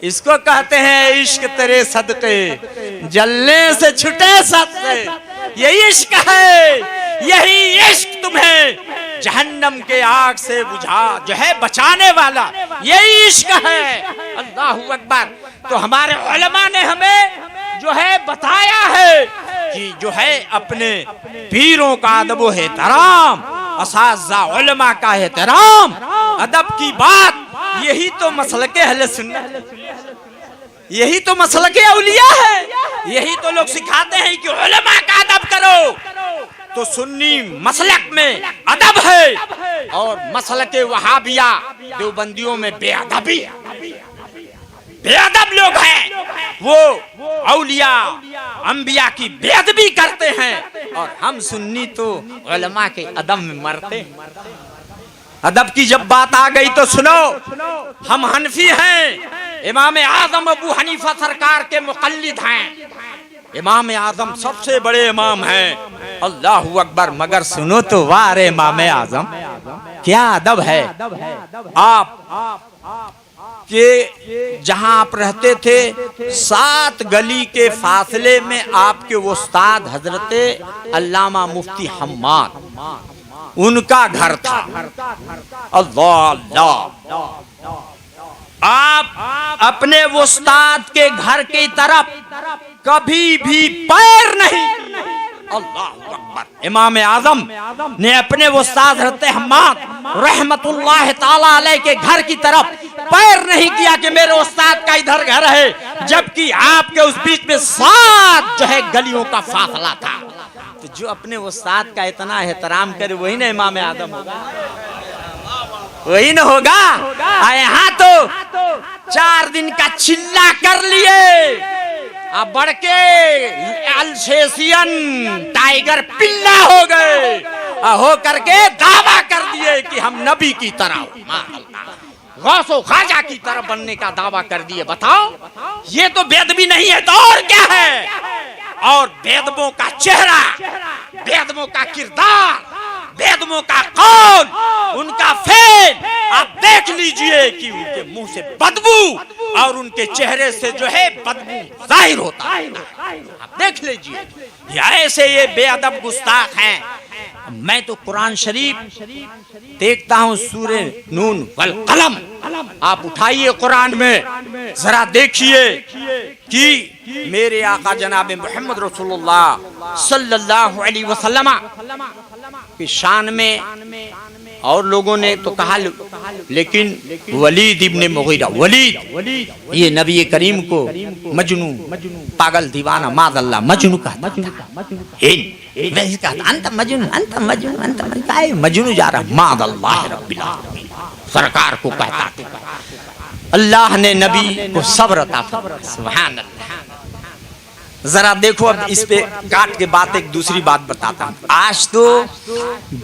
इसको कहते हैं इश्क तेरे सदके जलने से छुटे सदके। ये इश्क है, यही इश्क तुम्हें जहन्नम के आग से बुझा जो है बचाने वाला, यही इश्क है। अल्लाहु अकबर। तो हमारे उलमा ने हमें जो है बताया है कि जो है अपने पीरों का अदब एहतराम, असाज़ा उलमा का एहतराम, अदब की बात यही तो मसलके अहले सुन्नत, यही तो मसलके औलिया है। यही तो लोग सिखाते हैं कि उलमा का अदब करो। तो सुन्नी मसलक में अदब है और मसलके वहाबिया देवबंदियों में बेअदबी, बेअदब लोग हैं। वो औलिया अंबिया की बेअदबी करते हैं और हम सुन्नी तो उलमा के अदब में मरते हैं। अदब की जब बात आ गई तो सुनो, हम हनफी हैं, इमाम आजम अबू हनीफा सरकार के मुक़ल्लिद हैं। इमाम आजम सबसे बड़े इमाम हैं, अल्लाहु अकबर। मगर सुनो तो वाह रे इमाम आजम, क्या अदब है। आप के जहां आप रहते थे 7 गली के फासले में आपके उस्ताद हजरत अल्लामा मुफ्ती हम्माद, उनका घर था। अल्लाह अल्लाह। आप अपने उस्ताद के घर की तरफ कभी भी पैर नहीं। अल्लाह अकबर। इमाम आजम ने अपने उस्ताद हजरत हम्माद रहमतुल्लाह ताला अलैह के घर की तरफ पैर नहीं किया कि मेरे उस्ताद का इधर घर है, जबकि आपके उस बीच में 7 जो है गलियों का फासला था। तो जो अपने उस्ताद का इतना एहतराम करे वही ना इमाम आजम होगा, वही न होगा। यहाँ तो 4 दिन का चिल्ला कर लिए, अब बढ़ के अल्सेशियन टाइगर पिल्ला हो गए, हो करके दावा कर दिए कि हम नबी की तरह, गौसो ख्वाजा की तरह बनने का दावा कर दिए। बताओ, ये तो बेदबी नहीं है तो और क्या है। और बेदबों का चेहरा, बेदबों का किरदार, बेदबों का कौल, उनका फेल आप देख लीजिए कि उनके मुंह से बदबू और उनके चेहरे से जो है बदबू जाहिर होता है। आप देख लीजिए, ऐसे ये बेअदब गुस्ताख हैं। मैं तो कुरान शरीफ देखता हूँ, सूरे नून वल कलम, आप उठाइए कुरान में जरा देखिए कि मेरे आका जनाब मोहम्मद रसूलुल्लाह सल्लल्लाहु अलैहि वसल्लम की शान में और लोगों ने तो कहा, लेकिन वलीद इब्ने मुगीरा, वलीद ये नबी करीम को मजनू, पागल दीवाना, माज़अल्लाह मजनू कहता था। अंत मजनू, अंत मजनू, अंत मजनू जा रहा, माज़अल्लाह रब्बिल आलमीन सरकार को कहता था। अल्लाह ने नबी को सब्र अता फरमाया। सुभान अल्लाह। जरा देखो, अब इस पे काट के बात एक दूसरी बात बताता हूँ। आज तो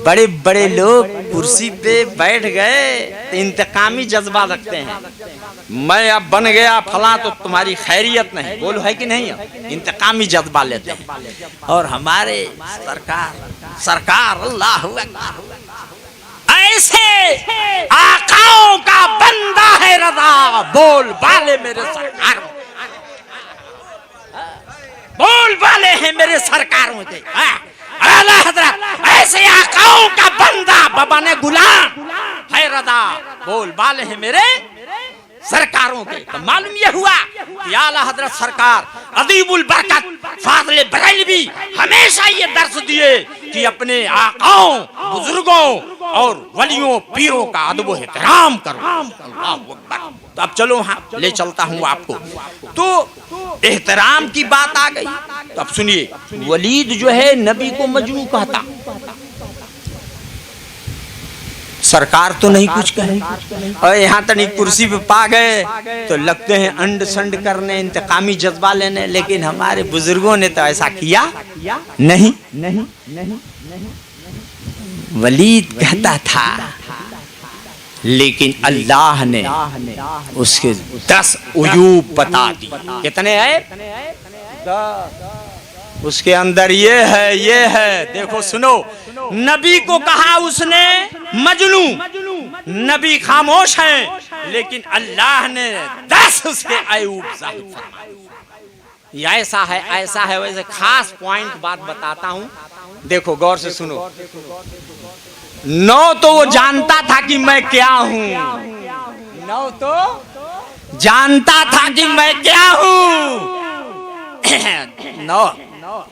बड़े बड़े लोग कुर्सी पे बैठ गए तो इंतकामी जज्बा रखते हैं, मैं अब बन गया फला तो तुम्हारी खैरियत नहीं, बोलो है कि नहीं, इंतकामी जज्बा लेते हैं। और हमारे सरकार अल्लाह ऐसे आकाओं का बंदा है रज़ा, बोल बाले मेरे सरकार, बोल वाले हैं मेरे सरकारों के। आला हजरत ऐसे आकाओं का बंदा, बाबा ने गुलाम है रज़ा, बोल वाले हैं मेरे सरकारों के। तो मालूम यह हुआ कि आला हजरत सरकार अदीबुल बरकत फाज़िल बरेलवी हमेशा ये दर्श दिए कि अपने आकाओं, बुजुर्गों और वलियों, पीरों का अदब एहतराम करो। अल्लाह अकबर। तो अब चलो, हाँ ले चलता हूँ आपको। तो एहतराम की बात आ गई, तो अब सुनिए, वलीद जो है नबी को मजनू कहता, सरकार तो नहीं कुछ कहे, और यहाँ तक कुर्सी पे पा गए तो लगते हैं अंड संड करने, इंतकामी जज्बा लेने। लेकिन हमारे बुजुर्गों ने तो ऐसा किया नहीं। वलीद कहता था, लेकिन अल्लाह ने उसके 10 उयूब बता दी। कितने है? उसके अंदर ये है, ये है। देखो सुनो, नबी को कहा उसने मजनू, नबी खामोश हैं, लेकिन अल्लाह ने 10 उसके अयूब जाहिर फरमाए। ऐसा है, ऐसा है। वैसे खास पॉइंट बात बताता हूँ, देखो गौर से सुनो। 9 तो वो जानता था कि मैं क्या हूँ, 9 तो जानता था कि मैं क्या हूँ 9,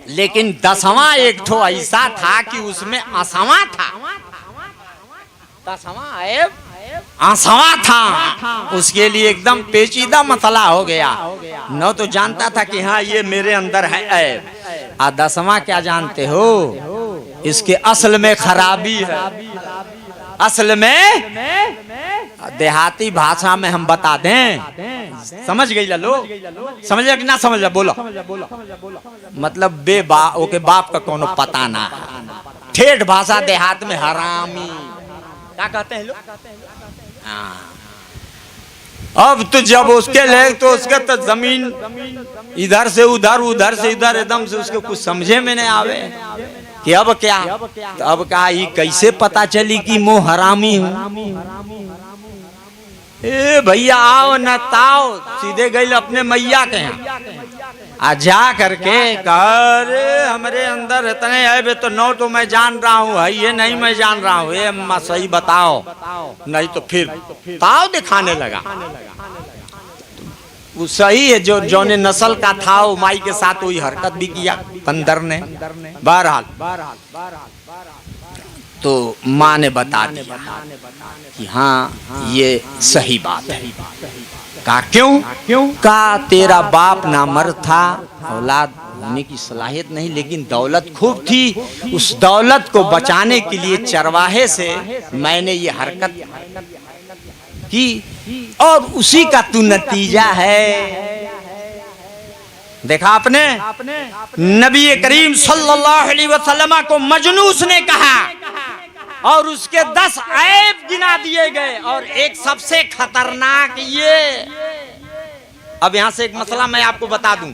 लेकिन 10वां एक ठो ऐसा था कि उसमें असवा था। 10वां ऐब आसवा था, उसके लिए एकदम पेचीदा मसला हो गया। न तो जानता था कि हाँ ये मेरे अंदर है ऐब। 10वां क्या जानते हो, इसके असल में खराबी है। असल में देहाती भाषा में हम बता दें, समझ गई लोग? समझ कि ना समझ? बोलो। मतलब ओके बाप का कोनो पता ना, ठेठ भाषा देहात में हरामी क्या कहते हैं लोग। अब तो जब उसके ले तो उसके तो जमीन इधर से उधर, उधर से इधर, एकदम से उसको कुछ समझे में नहीं आवे कि अब क्या। तो अब कहा ये कैसे पता चली कि मैं हरामी हूँ। ए भैया आओ न ताओ, सीधे गई अपने मैया के यहाँ आ जा करके अरे हमारे अंदर इतने है तो नौ तो मैं जान रहा हूँ, है ये नहीं मैं जान रहा हूँ, ये अम्मा सही बताओ, नहीं तो फिर ताव दिखाने लगा। वो सही है, जो जौने नस्ल का था वो माई के साथ वही हरकत भी किया बंदर ने। बहरहाल तो माँ ने बता दिया कि हाँ ये सही बात है। कहा क्यों? कहा तेरा बाप नामर्द था, औलाद होने की सलाहियत नहीं, लेकिन दौलत खूब थी। उस दौलत को बचाने के लिए चरवाहे से मैंने ये हरकत की और उसी का तू नतीजा है। देखा आपने, नबी करीम सल्लल्लाहु अलैहि वसल्लम को मजनूस ने कहा और उसके 10 ऐब गिना दिए गए और एक सबसे खतरनाक ये। अब यहाँ से एक मसला मैं आपको बता दूं,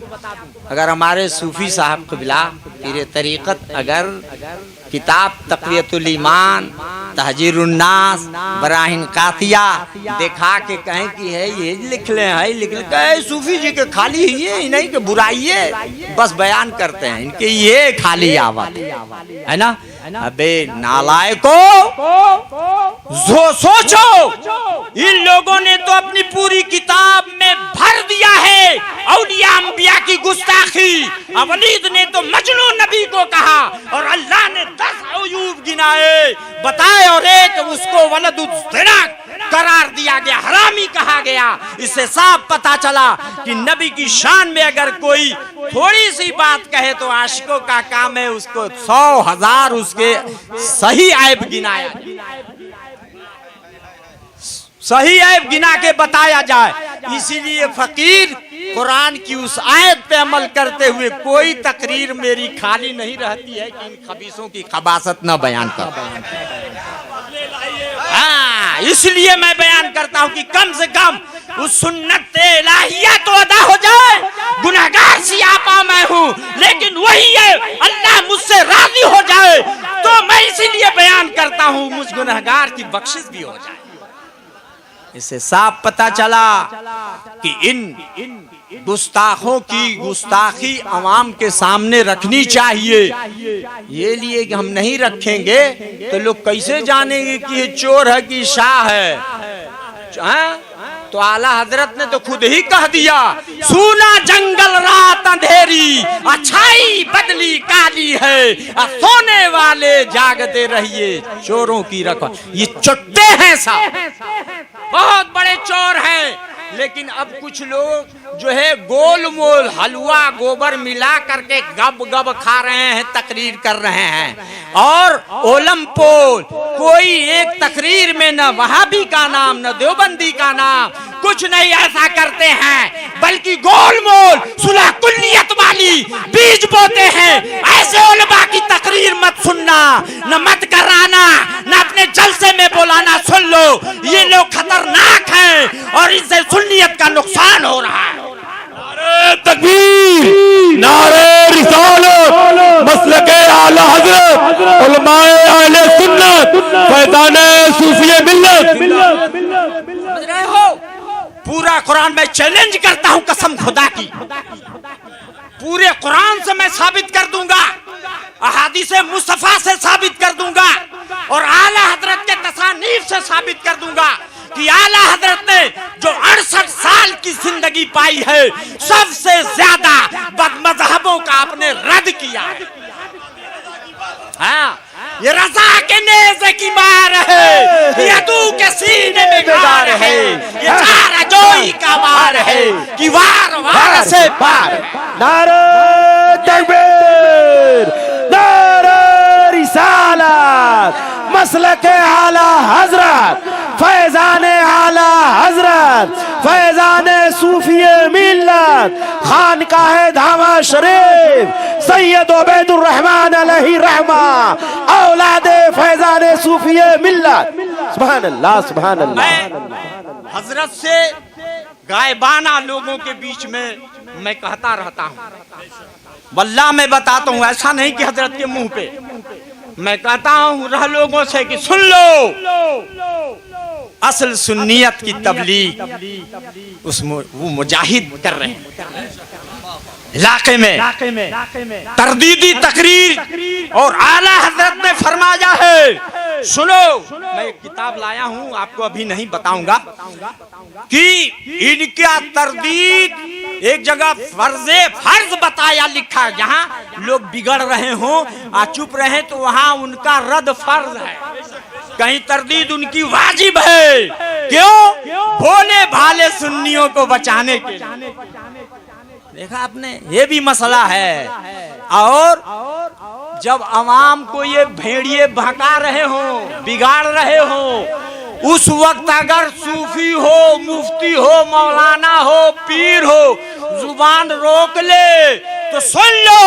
अगर हमारे सूफी साहब कबिला पीर तरीकत अगर किताब तक़वियतुल ईमान, तहजीरुन नास, बराहिन कातिया दिखा के कहें कि है ये लिख ले, है लिख ले, कहे सूफी जी के खाली ये नहीं कि बुराई है, बस बयान करते हैं इनके ये खाली आवाज है ना। अबे नालायको, सोचो इन लोगों ने तो अपनी पूरी किताब में भर दिया है औलिया अंबिया की गुस्ताखी। वलीद ने तो मजनू नबी को कहा और अल्लाह ने 10 अयूब गिनाए बताए और एक उसको वलदुज़्ज़िना करार दिया गया, हरामी कहा गया। इससे साफ पता चला कि नबी की शान में अगर कोई थोड़ी सी बात कहे तो आशिकों का काम है उसको 100,000 उसके सही ऐब गिनाया, सही ऐब गिना के बताया जाए। इसीलिए फकीर कुरान की उस आयत पे अमल करते हुए कोई तकरीर मेरी खाली नहीं रहती है कि इन खबीसों की खबासत न बयान कर। हाँ, इसलिए मैं बयान करता हूँ कि कम से कम उस सुन्नत इलाहिया तो अदा हो जाए। गुनहगार सियापा मैं हूँ, लेकिन वही है अल्लाह मुझसे राजी हो जाए तो मैं इसीलिए बयान करता हूँ मुझ गुनहगार की बख्शिश भी हो जाए। इससे साफ पता चला कि इन गुस्ताखों की गुस्ताखी अवाम के सामने रखनी चाहिए। ये लिए कि हम नहीं रखेंगे तो लोग कैसे जानेंगे कि ये चोर है कि शाह है। तो आला हजरत ने तो खुद ही कह दिया, सूना जंगल रात अंधेरी, अच्छाई बदली काली है, सोने वाले जागते रहिए, चोरों की रखो। ये चुट्टे हैं साहब, बहुत बड़े चोर हैं। लेकिन अब कुछ लोग जो है गोल मोल हलवा गोबर मिला करके गब गब खा रहे हैं, तकरीर कर रहे हैं। और ओलंपोल कोई एक तकरीर में न वहाबी का नाम न देवबंदी का नाम, कुछ नहीं ऐसा करते हैं, बल्कि गोल मोल सुलह कुल्लियत वाली बीज बोते हैं। ऐसे उलमा की तकरीर मत सुनना, न मत कराना, न अपने जलसे में बोलाना। सुन लो, ये लोग खतरनाक हैं और इनसे सुन्नियत का नुकसान हो रहा है। नारे तकबीर, नारे रिसालत, मसलके आला हज़रत, उलमाए अहले सुन्नत, फैज़ाने सूफिये मिल्लत। समझ रहे हो? पूरा कुरान में चैलेंज करता हूं कसम खुदा की, पूरे कुरान से मैं साबित कर दूंगा, अहादीसे मुस्तफा से साबित कर दूंगा और आला हजरत के तसानीफ से साबित कर दूंगा कि आला हजरत ने जो 68 साल की जिंदगी पाई है, सबसे ज्यादा बदमज़हबों का आपने रद्द किया है। हाँ, ये रजा के नेज़े की मार है, ये अदू के सीने में गार है, ये चार जोई का वार है कि वार वार से पार। नारे तकबीर, नारे रिसालत, मसलके आला हजरत, फैजाने आला हजरत, फैजाने सूफिये मिल्लत, खानकाहे धामा शरीफ, सैयद उबैदुर रहमान अलैहि रहमा, औलादे फैजाने सूफिये मिल्लत। सुभान अल्लाह, सुभान अल्लाह। हजरत से गायबाना लोगों के बीच में मैं कहता रहता हूँ, वल्लाह मैं बताता हूँ, ऐसा नहीं कि हजरत के मुंह पे, मैं कहता हूँ रह लोगों से कि सुन लो, असल सुन्नियत की तबलीग वो मुजाहिद कर रहे हैं इलाके में। तरदीदी तकरीर और आला हजरत ने फरमाया है, सुनो, मैं एक किताब लाया हूं, आपको अभी नहीं बताऊंगा कि इनका तरदीद एक जगह फर्ज बताया लिखा, जहां लोग बिगड़ रहे हों चुप रहे तो वहां उनका रद फर्ज है, कहीं तरदीद उनकी वाजिब है। क्यों? भोले भाले सुन्नियों को बचाने के लिए। देखा आपने, ये भी मसला है। और जब अवाम को ये भेड़िए बहका रहे हो, बिगाड़ रहे हो, उस वक्त अगर सूफी हो, मुफ्ती हो, मौलाना हो, पीर हो, जुबान रोक ले तो सुन लो,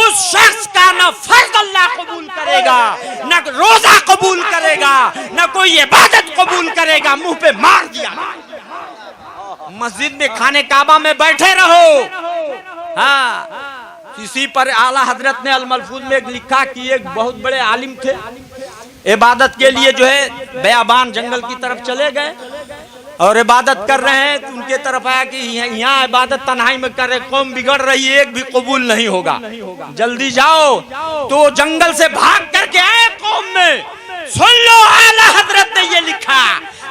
उस शख्स का न फर्ज अल्लाह कबूल करेगा, न रोजा कबूल करेगा, न कोई इबादत कबूल करेगा। मुंह पे मार दिया। मस्जिद में खाने काबा में बैठे रहो। हाँ, इसी पर आला हजरत ने अल मलफूज में लिखा कि एक बहुत बड़े आलिम थे, इबादत के लिए जो है बयाबान जंगल की तरफ चले गए और इबादत कर रहे हैं। तो उनके तरफ आया कि यहाँ इबादत तन्हाई में कर रहे, कौम बिगड़ रही है, एक भी कबूल नहीं होगा, जल्दी जाओ। तो जंगल से भाग करके आए कौम में। सुन लो, आला हजरत ने ये लिखा,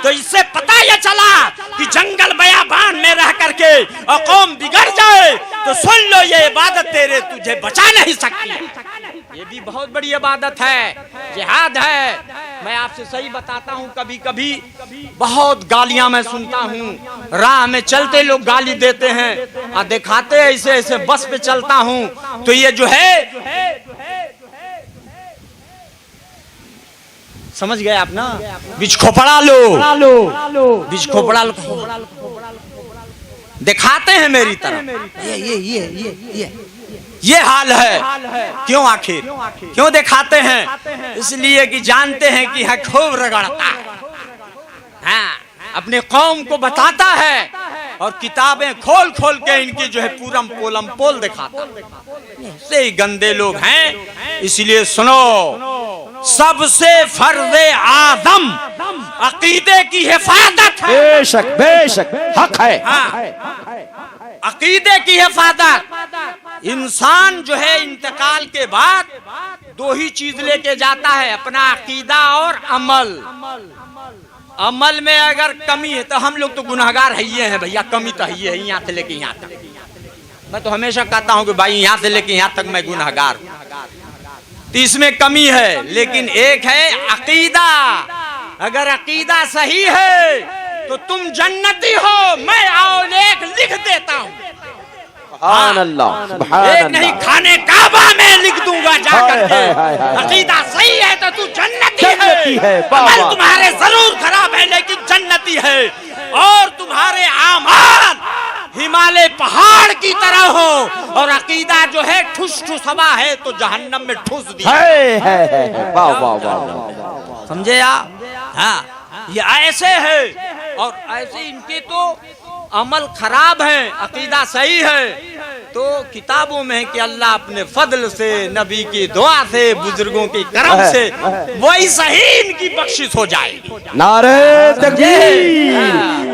तो इससे पता ये चला कि जंगल बयाबान में रह करके और कौम बिगड़ जाए तो सुन लो, ये इबादत तेरे तुझे बचा नहीं सकती। ये भी बहुत बड़ी इबादत है, जिहाद है। मैं आपसे सही बताता हूँ, कभी कभी बहुत गालियां मैं सुनता हूँ, राह में चलते लोग गाली देते हैं और दिखाते ऐसे ऐसे, बस पे चलता हूँ तो ये जो है समझ गए आप ना, बीच खोपड़ा लो, बीच खोपड़ा लो, दिखाते हैं मेरी तरफ, ये हाल है। क्यों आखिर क्यों दिखाते हैं? इसलिए कि जानते हैं कि यह खूब रगड़ता है, हाँ, अपने कौम को बताता है और किताबें खोल खोल के इनकी जो है पूरम पोलम पोल दिखाता है। ऐसे ही गंदे लोग हैं। इसलिए सुनो, सबसे फर्ज़े आदम अकीदे की हिफाजत है। बेशक बेशक हक है। हाँ, अकीदे की हिफाजत। इंसान जो है इंतकाल के बाद दो ही चीज लेके जाता है, अपना अकीदा और अमल। अमल में अगर कमी है तो हम लोग तो गुनहगार है ही हैं भैया, कमी तो है ही है, यहाँ से लेके यहाँ तक। मैं तो हमेशा कहता हूँ कि भाई यहाँ से लेके यहाँ तक मैं गुनहगार हूँ, तो इसमें कमी है। लेकिन एक है अकीदा, अगर अकीदा सही है तो तुम जन्नती हो। मैं आओ लेख लिख देता हूँ, सुभान अल्लाह, सुभान एक अल्लाह। नहीं खाने काबा में लिख दूंगा जाकर के। अकीदा सही है तो तू जन्नती है। अमल तुम्हारे जरूर खराब है लेकिन जन्नती है। और तुम्हारे आमाल हिमालय पहाड़ की तरह हो और अकीदा जो है ठुस ठुस हवा है तो जहन्नम में ठुस दिया है। वाह वाह वाह, समझे आप? हाँ, ये ऐसे है और ऐसे इनके तो अमल खराब है, अकीदा सही है। तो किताबों में है कि अल्लाह अपने फजल से, नबी की दुआ से, बुजुर्गों के करम से वही सही इनकी बख्शिश हो जाएगी। नारे तकबीर,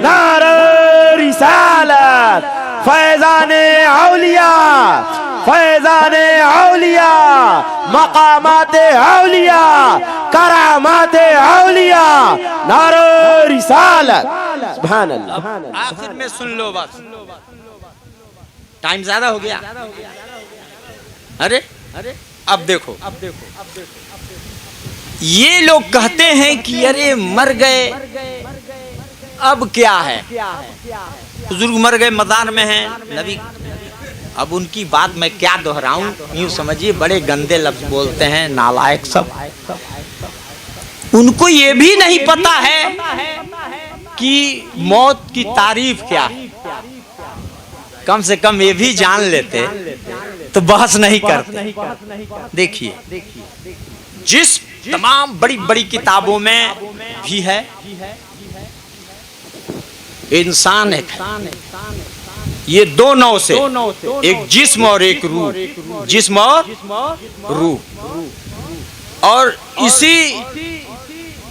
नारे रिसालत, फैजाने औलिया, फैजाने औलिया, मकामाते औलिया, करामाते औलिया, नारे रिसालत। सुभान अल्लाह। आखिर में सुन लो, बस टाइम ज्यादा हो गया। अरे अब देखो ये लोग कहते हैं कि अरे मर गए अब क्या है, बुजुर्ग मर गए मजार में हैं नबी। अब उनकी बात मैं क्या दोहराऊं, यूं समझिए बड़े गंदे लफ्ज बोलते हैं, नालायक सब। उनको ये भी नहीं पता है कि मौत की तारीफ क्या है, कम से कम ये भी जान लेते तो बहस नहीं करते। देखिए जिस तमाम बड़ी बड़ी किताबों में भी है, इंसान है, ये दो नौ से, एक जिस्म और एक रूह, जिस्म और रूह, और इसी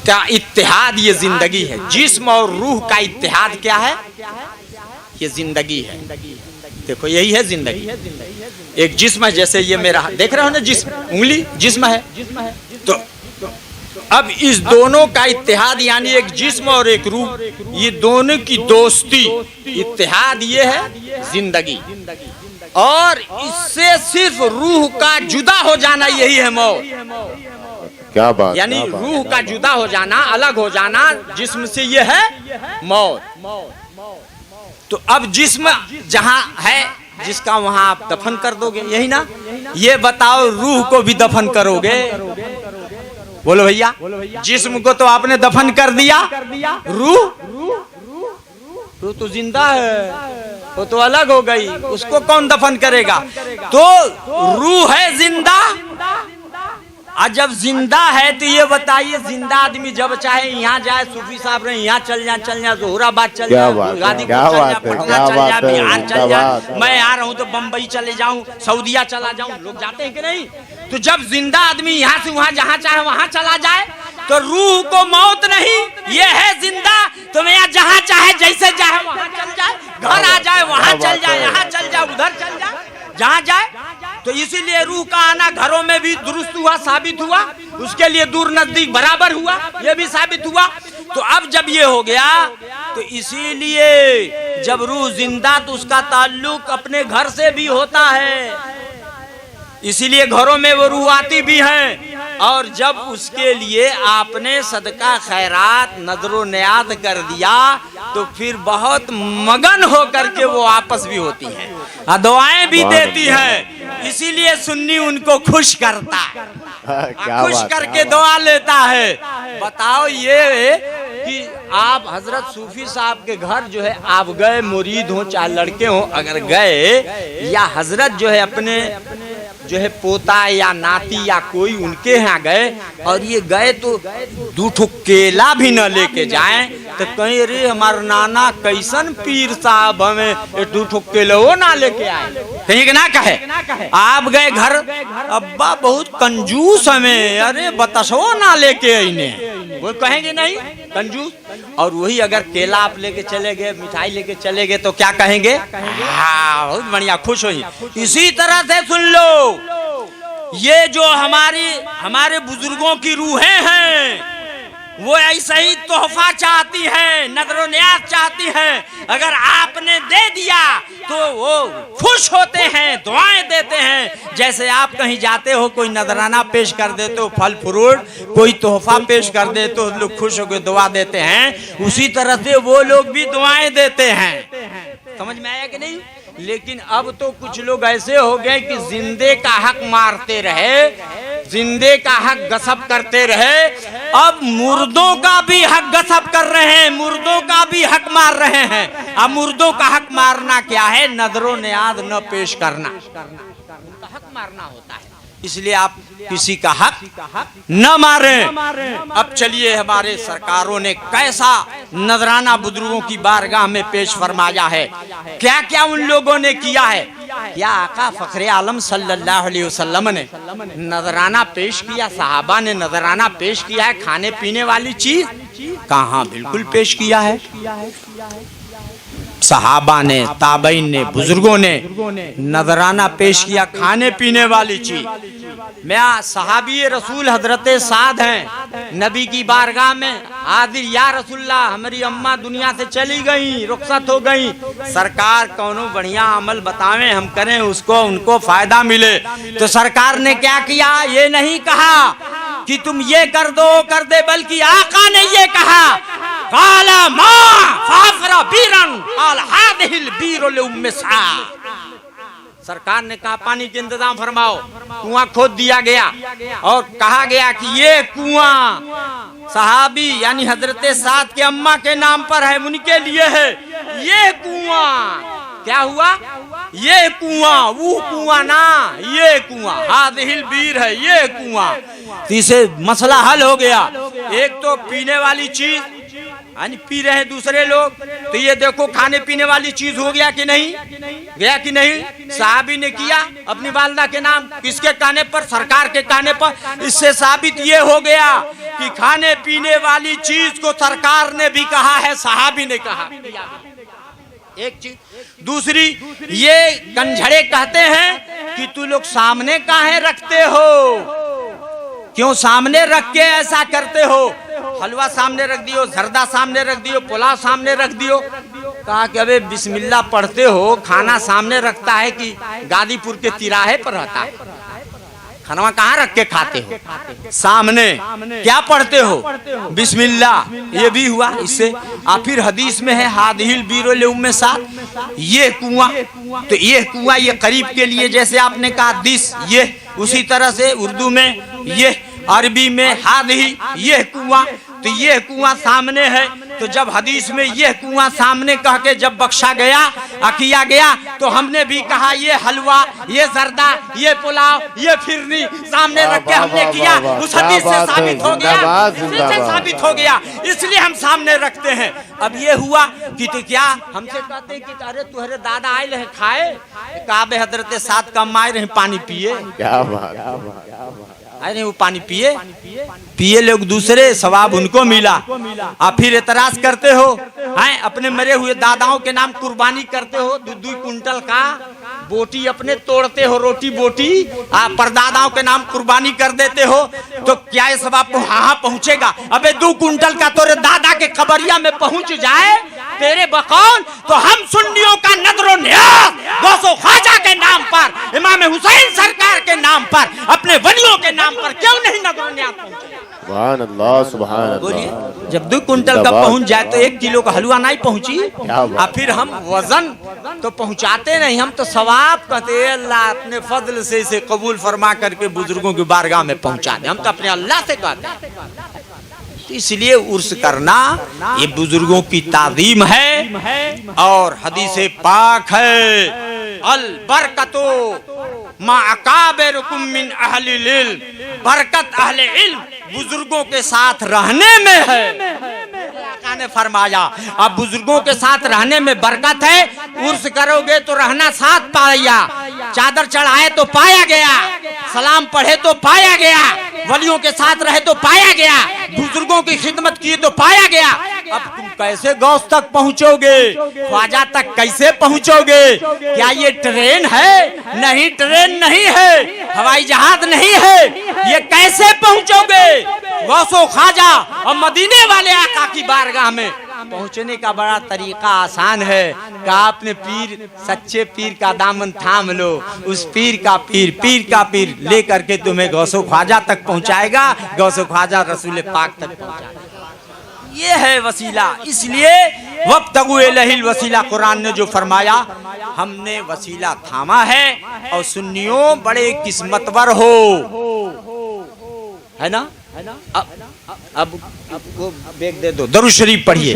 का इत्तेहाद ये जिंदगी है। जिस्म और रूह का इत्तेहाद क्या है, ये जिंदगी है। देखो यही है जिंदगी। एक जिस्म है, जैसे ये मेरा देख रहे हो ना, जिस्म उंगली जिस्म है, तो अब इस दोनों का इत्तेहाद यानी एक जिस्म और एक रूह, ये दोनों की दोस्ती इत्तेहाद ये है जिंदगी। और इससे सिर्फ रूह का जुदा हो जाना यही है मौत। क्या बात, यानी रूह का जुदा हो जाना, अलग हो जाना जिस्म से, ये है मौत। तो अब जिस्म जहां है जिसका वहां आप दफन कर दोगे, यही ना। ये बताओ रूह को भी दफन करोगे? बोलो भैया, जिस्म को तो आपने दफन कर दिया, रूह तो जिंदा है, वो तो अलग हो गई, उसको कौन दफन करेगा? तो रूह है जिंदा। और जब जिंदा है तो ये बताइए, जिंदा आदमी जब चाहे यहाँ जाए, सूफी साहब ने यहाँ चल जाए, जोहराबाद चल जाए, गाजीपुर चल जाए, पटना चल जाए, बिहार चल जाए, मैं आ रहा हूँ तो बम्बई चले जाऊँ, सऊदिया चला जाऊँ, लोग जाते हैं कि नहीं? तो जब जिंदा आदमी यहाँ से वहाँ जहाँ चाहे वहाँ चला जाए तो रूह को मौत नहीं, ये है जिंदा। तो मैं यहाँ जहाँ चाहे जैसे चाहे वहाँ चल जाए, घर आ जाए वहाँ चल जाए, यहाँ चल जाए उधर चल जाए, जहाँ जाए। तो इसीलिए रूह का आना घरों में भी दुरुस्त हुआ, साबित हुआ, उसके लिए दूर नजदीक बराबर हुआ, यह भी साबित हुआ। तो अब जब ये हो गया तो इसीलिए जब रूह जिंदा तो उसका ताल्लुक अपने घर से भी होता है, इसीलिए घरों में वो रूह आती भी हैं। और जब उसके लिए आपने सदका खैरात नजरो नियाद कर दिया तो फिर बहुत मगन होकर के वो आपस भी होती हैं, दुआएं भी देती हैं। इसीलिए सुन्नी उनको खुश करता है, खुश करके दुआ लेता है। बताओ ये कि आप हजरत सूफी साहब के घर जो है आप गए, मुरीद हो चाहे लड़के हो, अगर गए या हजरत जो है अपने जो है पोता या नाती या कोई उनके यहाँ गए और ये गए तो दो ठो केला भी न लेके जाएं तो कहीं अरे हमारा नाना कैसन पीर साहब हमें दो ठो केला वो ना लेके आए, कहीं ना कहे। आप गए घर, अब्बा बहुत कंजूस हमें, अरे बताशो ना लेके आईने, वो कहेंगे नहीं कंजूस। और वही अगर केला आप लेके चले गए, मिठाई लेके चले गए तो क्या कहेंगे? हाँ बहुत बढ़िया, खुश होइए। इसी तरह से सुन लो, ये जो हमारे बुजुर्गों की रूहें हैं वो ऐसा ही तोहफा चाहती है, नजरो नियाज चाहती है। अगर आपने दे दिया तो वो खुश होते हैं, दुआएं देते हैं। जैसे आप कहीं जाते हो, कोई नजराना पेश कर देते हो, फल फ्रूट कोई तोहफा पेश कर दे तो लोग खुश होकर दुआ देते हैं, उसी तरह से वो लोग भी दुआएं देते हैं। समझ में आया कि नहीं? लेकिन अब तो कुछ लोग ऐसे हो गए कि जिंदे का हक मारते रहे, जिंदे का हक गसब करते रहे, अब मुर्दों का भी हक गसब कर रहे हैं, मुर्दों का भी हक मार रहे हैं। अब मुर्दों का हक मारना क्या है? नजरो नियाद न पेश करना, उनका हक मारना होता है। इसलिए आप किसी का हक न मारें। अब चलिए, हमारे सरकारों ने कैसा नजराना बुजुर्गों की बारगाह में पेश फरमाया है, क्या क्या उन लोगों ने किया है। क्या आका फखरे आलम सल्लल्लाहु अलैहि वसल्लम ने नजराना पेश किया, सहाबा ने नजराना पेश किया है खाने पीने वाली चीज? कहाँ, बिल्कुल पेश किया है। सहाबा ने, ताबईन ने, बुजुर्गों ने नजराना पेश किया खाने पीने वाली चीज। मैं सहाबी रसूल हजरत साद हैं, नबी की बारगाह में आदिर या रसूलल्लाह हमारी अम्मा दुनिया से चली गई, रुखसत हो गई। सरकार कौनो बढ़िया अमल बतावें हम करें, उसको उनको फायदा मिले। तो सरकार ने क्या किया, ये नहीं कहा कि तुम ये कर दो कर दे, बल्कि आका ने ये कहा काला माँ फाफरा बीरन आल हादिल बीरो ले उम्मे सा। सरकार ने कहा पानी के इंतजाम फरमाओ। कुआं खोद दिया गया और कहा गया कि ये कुआं सहाबी यानी हजरत साद के अम्मा के नाम पर है, उनके लिए है। ये कुआं क्या हुआ, ये कुआं वो कुआं ना, ये कुआं हादिल बीर है, ये कुआं। तो इसे मसला हल हो गया। एक तो पीने वाली चीज यानी पी रहे हैं दूसरे लोग, तो ये देखो खाने पीने वाली चीज हो गया कि नहीं, गया कि नहीं। साहबी ने किया अपनी वालदा के नाम, किसके कहने पर, सरकार के कहने पर। इससे साबित ये हो गया कि खाने पीने वाली चीज को सरकार ने भी कहा है, साहबी ने कहा। एक चीज। दूसरी, ये गंझड़े कहते हैं कि तू लोग सामने काहे रखते हो, क्यों सामने रख के ऐसा करते हो। हलवा सामने रख दियो, जर्दा सामने रख दियो, पुलाव सामने रख दियो। कहा कि अबे बिस्मिल्लाह पढ़ते हो, खाना सामने रखता है कि गाजीपुर के तिराहे पर रहता है, खाना कहाँ रख के खाते हो, सामने। क्या पढ़ते हो, बिस्मिल्लाह। ये भी हुआ इससे। और फिर हदीस में है हादिल बीरोल उम्मे साथ, ये कुआं। तो ये कुआं ये करीब के लिए, जैसे आपने कहा दिस, ये उसी तरह से उर्दू में ये, अरबी में हादी, ये कुआं। तो ये कुआं सामने है। तो जब हदीस में ये कुआं सामने कह के जब बख्शा गया, किया गया, तो हमने भी कहा ये हलवा, ये जर्दा, ये पुलाव, ये फिरनी सामने रख के हमने किया। उस हदीस से साबित हो गया, इससे साबित हो गया, इसलिए हम सामने रखते हैं। अब ये हुआ कि तो क्या हमसे कहते हैं कि अरे तुम्हारे दादा आए रहे खाए, काबे हजरत साद का माए रहे पानी पिए, क्या बात, अरे वो पानी पिए लोग दूसरे, सवाब उनको मिला। आप फिर एतराज करते हो, हैं अपने मरे हुए दादाओं के नाम कुर्बानी करते हो, 2 कुंटल का बोटी अपने तोड़ते हो, रोटी बोटी, आप परदादाओं के नाम कुर्बानी कर देते हो, तो क्या ये सवाब हाँ पहुँचेगा। अबे 2 कुंटल का तोरे दादा के कबरिया में पहुँच जाए तेरे बकौल, तो हम सुन्नियों का नजरो नियाज गौसो ख्वाजा के नाम पर, इमाम हुसैन सरकार के नाम पर, अपने वलियों के नाम पर क्यों नहीं नजरो नियाज पहुँचे। सुभान अल्लाह, सुभान बोलिए, अल्लाह। जब 2 कुंटल का पहुंच जाए तो 1 किलो का हलवा नहीं पहुंची, और फिर हम वजन तो पहुंचाते नहीं, हम तो सवाब कहते हैं। अल्लाह अपने फजल से इसे कबूल फरमा करके बुजुर्गों की बारगाह में पहुंचा दे, हम तो अपने अल्लाह से कहते हैं। तो इसलिए उर्स करना ये बुजुर्गों की ताज़ीम है और हदीस पाक है, अल बरकतो मा अकाबिरुकुम मिन अहलिल इल्म, बरकत अहले इल्म बुजुर्गों के साथ रहने में है। आका ने फरमाया अब बुजुर्गों के साथ रहने में बरकत है। उर्स करोगे तो रहना साथ पाया, चादर चढ़ाए तो पाया गया, सलाम पढ़े तो पाया गया, वलियों के साथ रहे तो पाया गया, बुजुर्गों की खिदमत की तो पाया गया। अब तुम कैसे गौस तक पहुंचोगे, ख्वाजा तक कैसे पहुंचोगे? क्या ये ट्रेन है? नहीं, ट्रेन नहीं है, हवाई जहाज नहीं है। ये कैसे पहुंचोगे? गौसो ख्वाजा और मदीने वाले आका की बारगाह में पहुंचने का बड़ा तरीका आसान है कि आपने पीर, सच्चे पीर का दामन थाम लो, उस पीर का पीर ले करके तुम्हें गौसो ख्वाजा तक पहुंचाएगा, गौसो ख्वाजा रसूल पाक तक पहुंचाएगा। ये है वसीला। इसलिए वब्तगू इलैहिल वसीला कुरान ने जो फरमाया, हमने वसीला थामा है। और सुन्नियों बड़े किस्मतवर हो, है ना? अब वो बैग दे दो, दरूद शरीफ पढ़िए।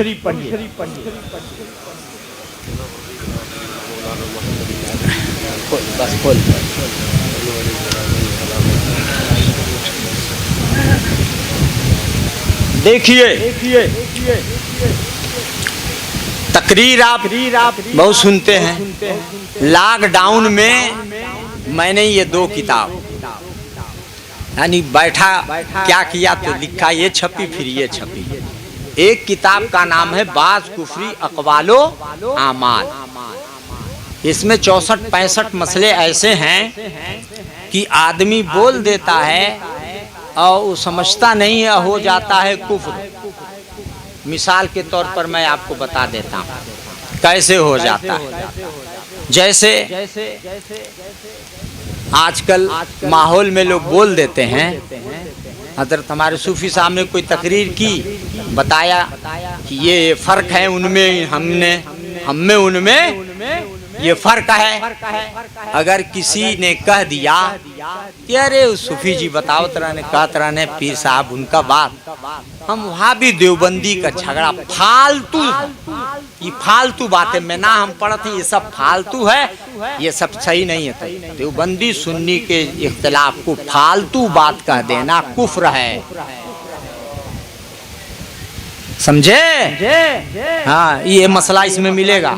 बस खोल। देखिए तकरीर आप बहुत सुनते हैं। लॉकडाउन में मैंने ये 2 किताब यानी बैठा क्या किया तो लिखा, ये छपी फिर ये छपी। एक किताब का नाम है बाज कुफरी अकवालो आमाल। इसमें 64-65 मसले ऐसे हैं कि आदमी बोल देता है और वो समझता नहीं है, हो जाता है कुफ्र। मिसाल के तौर पर मैं आपको बता देता हूँ कैसे हो जाता है। जैसे आजकल माहौल में लोग बोल देते हैं, हजरत हमारे सूफी साहब ने कोई तकरीर की, बताया कि ये फर्क है उनमें हमें उनमें ये फर्क है। अगर किसी ने कह दिया कि अरे उस सूफी जी बताओ तरह ने कहा तरह ने पीर साहब उनका बात, हम वहाँ भी देवबंदी का झगड़ा फालतू, ये फालतू बातें में ना हम पढ़ते, ये सब फालतू है, ये सब सही नहीं है। देवबंदी सुन्नी के इख्तिलाफ को फालतू बात कह देना कुफ्र है, समझे? हाँ, ये मसला इसमें मिलेगा।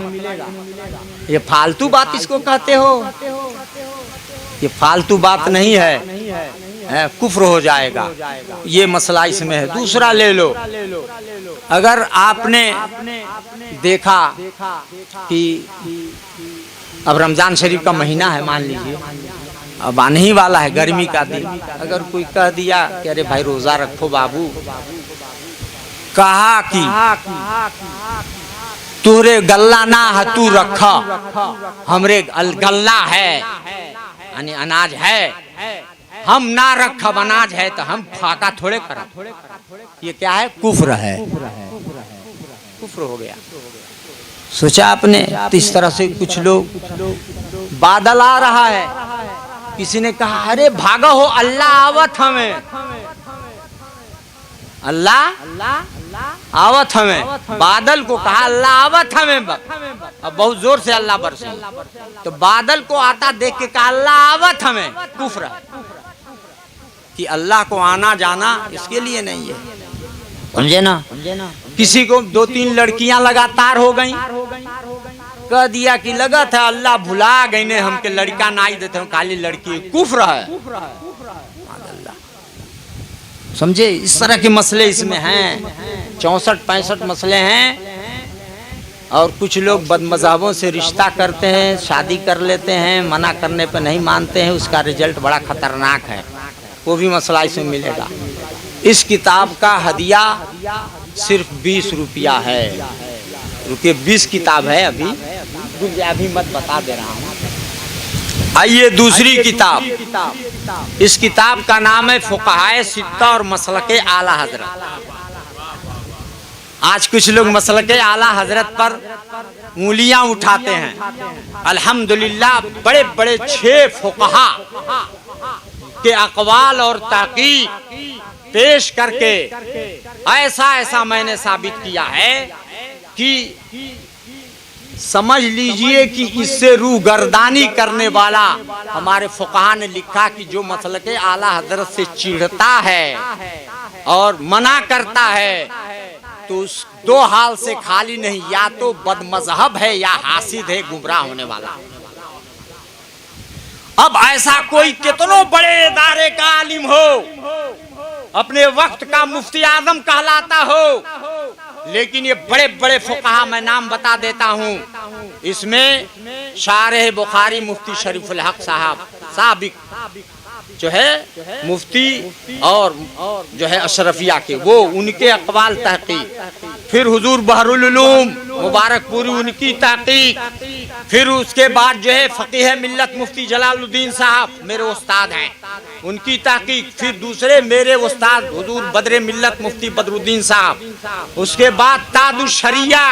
ये फालतू बात इसको कहते हो, ये फालतू बात नहीं है, कुफ्र हो जाएगा, ये मसला इसमें है। दूसरा ले लो, अगर आपने देखा कि अब रमजान शरीफ का महीना है, मान लीजिए अब आने ही वाला है, गर्मी का दिन, अगर कोई कह दिया कि अरे भाई रोजा रखो बाबू, कहा कि तुरे गल्ला ना है तू रखा, हमरे गल्ला है यानी अनाज है, हम ना रखा अनाज है तो हम फाका थोड़े करा, ये क्या है? कुफ्र है, कुफ्र हो गया। सोचा आपने? तो इस तरह से कुछ लोग, बादल आ रहा है, किसी ने कहा अरे भागा हो अल्लाह आवत हमें, अल्लाह आवत हमें, बादल को कहा अल्लाह आवत हमें, अब बहुत जोर से अल्लाह बरसे, तो बादल को आता देख के कहा अल्लाह आवत हमें, कुफ्र है कि अल्लाह को आना जाना इसके लिए नहीं है, समझे ना? किसी को 2-3 लड़कियां लगातार हो गई, कह दिया कि लगा था अल्लाह भुला गई ने हमके लड़का ना ही देते, खाली लड़की, कुफ्र है, समझे? इस तरह के मसले इसमें हैं, 64-65 मसले हैं। और कुछ लोग बदमज़हबों से रिश्ता करते हैं, शादी कर लेते हैं, मना करने पर नहीं मानते हैं, उसका रिजल्ट बड़ा खतरनाक है, वो भी मसला इसमें मिलेगा। इस किताब का हदिया सिर्फ 20 रुपया है, रुकिए 20 किताब है, अभी मत बता दे रहा हूँ। आइए दूसरी किताब, इस किताब का नाम है फुक़हाए सित्ता और मसलके आला हजरत। आज कुछ लोग मसलके आला हजरत पर उंगलियां उठाते हैं। अल्हम्दुलिल्लाह बड़े बड़े 6 फुक़हा के अक़वाल और ताक़ीक़ पेश करके ऐसा मैंने साबित किया है कि समझ लीजिए कि इससे रूह गर्दानी करने वाला हमारे फुक़हा ने लिखा कि जो मसलके आला हजरत से चिढ़ता है और मना करता है तो उस 2 हाल से खाली नहीं, या तो बदमज़हब है या हासिद है, गुमराह होने वाला। अब ऐसा कोई कितनों बड़े इदारे का आलिम हो, अपने वक्त का मुफ्ती आजम कहलाता हो, लेकिन ये बड़े बड़े फुक़हा, मैं नाम बता देता हूँ, इसमें शारह बुखारी मुफ्ती शरीफुल हक साहब, साबिक जो है मुफ्ती और जो है अशरफिया के, वो उनके अक़वाल तहक़ीक़, फिर हुजूर बहरुल उलूम मुबारकपुरी उनकी तहक़ीक़, फिर उसके बाद जो है फ़क़ीह मिल्लत मुफ्ती जलालुद्दीन साहब मेरे उस्ताद हैं, उनकी तहक़ीक़, फिर दूसरे मेरे उस्ताद हुजूर बदरे मिल्लत मुफ्ती बदरुद्दीन साहब, उसके बाद तादुश शरिया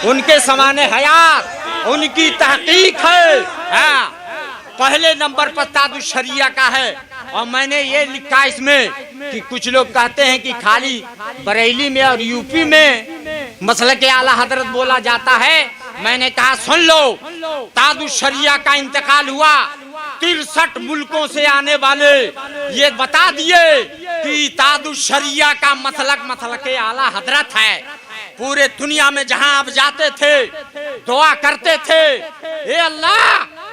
उनके ज़माने हयात उनकी तहक़ीक़ है। हाँ, पहले नंबर पर तादुश शरिया का है। और मैंने ये लिखा इसमें कि कुछ लोग कहते हैं कि खाली बरेली में और यूपी में मसलके आला हजरत बोला जाता है। मैंने कहा सुन लो, तादुश शरिया का इंतकाल हुआ, 63 मुल्कों से आने वाले ये बता दिए कि तादुश शरिया का मसलके आला हजरत है। पूरे दुनिया में जहां आप जाते थे दुआ करते थे, ए अल्लाह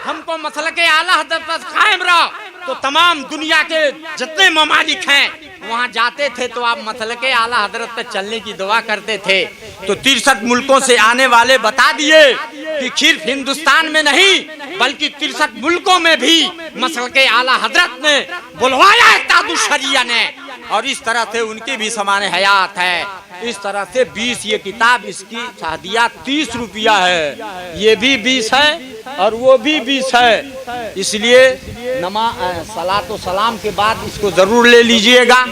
हमको मसलके आला हजरत पर कायम रख, तो तमाम दुनिया के जितने ममालिक हैं वहां जाते थे तो आप मसलके आला हजरत पर चलने की दुआ करते थे। तो 63 मुल्कों से आने वाले बता दिए कि सिर्फ हिंदुस्तान में नहीं बल्कि 63 मुल्कों में भी मसलके आला हजरत ने बुलवाया है तादुश शरिया ने, और इस तरह से उनकी भी समान हयात है। इस तरह से 20 ये किताब, इसकी शादिया 30 रुपया है, ये भी 20 है और वो भी 20 है। इसलिए सलातो सलाम के बाद इसको जरूर ले लीजिएगा।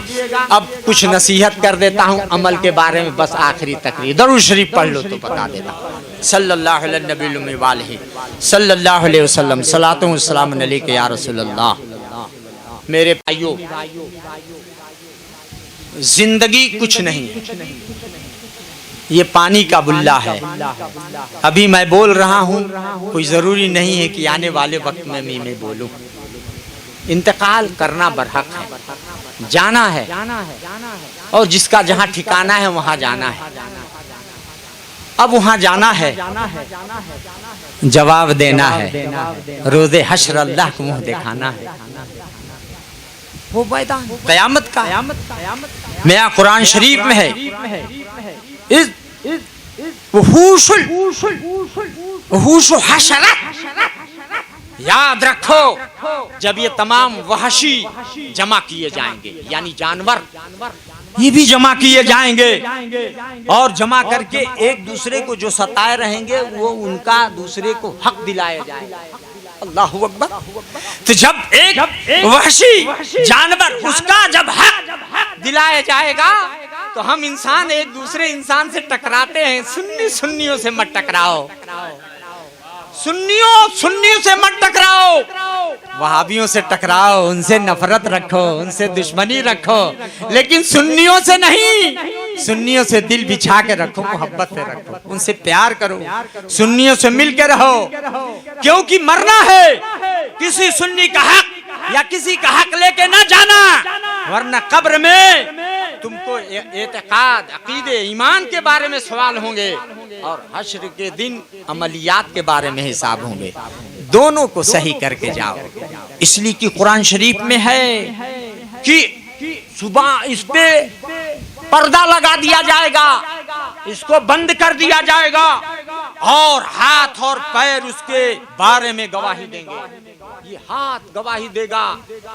अब कुछ नसीहत कर देता हूँ अमल के बारे में, बस आखिरी तकरीर। दरूद शरीफ पढ़ लो तो बता देता। सल्लल्लाहु अलैहि नबी वालैहि सल्लल्लाहु अलैहि वसल्लम सलातो व सलाम अलैका या रसूलल्लाह। मेरे भाइयों, जिंदगी कुछ नहीं, ये पानी का बुल्ला है। अभी मैं बोल रहा हूँ, कोई जरूरी नहीं है कि आने वाले वक्त में मैं बोलूं। इंतकाल करना बरहक है, जाना है, और जिसका जहाँ ठिकाना है वहाँ जाना है। अब वहाँ जाना है, जवाब देना है, रोज़े हश्र अल्लाह को मुँह दिखाना है। वो मैदान क़यामत का मेरा कुरान शरीफ में है। इस याद रखो, जब ये तमाम वहशी जमा किए जाएंगे, यानी जानवर ये भी जमा किए जाएंगे, और जमा करके एक दूसरे को जो सताए रहेंगे वो उनका दूसरे को हक दिलाया जाएगा। अल्लाहु अकबर। तो जब एक वहशी जानवर उसका जब हक दिलाया जाएगा, तो हम इंसान एक दूसरे इंसान से टकराते हैं। सुन्नियों से मत टकराओ, सुन्नियों से मत टकराओ, वहाबियों से टकराओ, उनसे नफरत रखो, उनसे दुश्मनी रखो, लेकिन सुन्नियों से नहीं। सुन्नियों से दिल बिछा के रखो, मोहब्बत से रखो, उनसे प्यार करो, सुन्नियों से मिलकर रहो, क्योंकि मरना है। किसी सुन्नी का हक या किसी का हक लेके ना जाना, वरना कब्र में तुमको एतकाद, अकीदे, ईमान के बारे में सवाल होंगे, और हश्र के दिन अमलियात के बारे में हिसाब होंगे। दोनों को सही करके जाओ। इसलिए कि कुरान शरीफ में है कि सुबह इस पे पर्दा लगा दिया जाएगा, इसको बंद कर दिया जाएगा, और हाथ और पैर उसके बारे में गवाही देंगे। ये हाथ गवाही देगा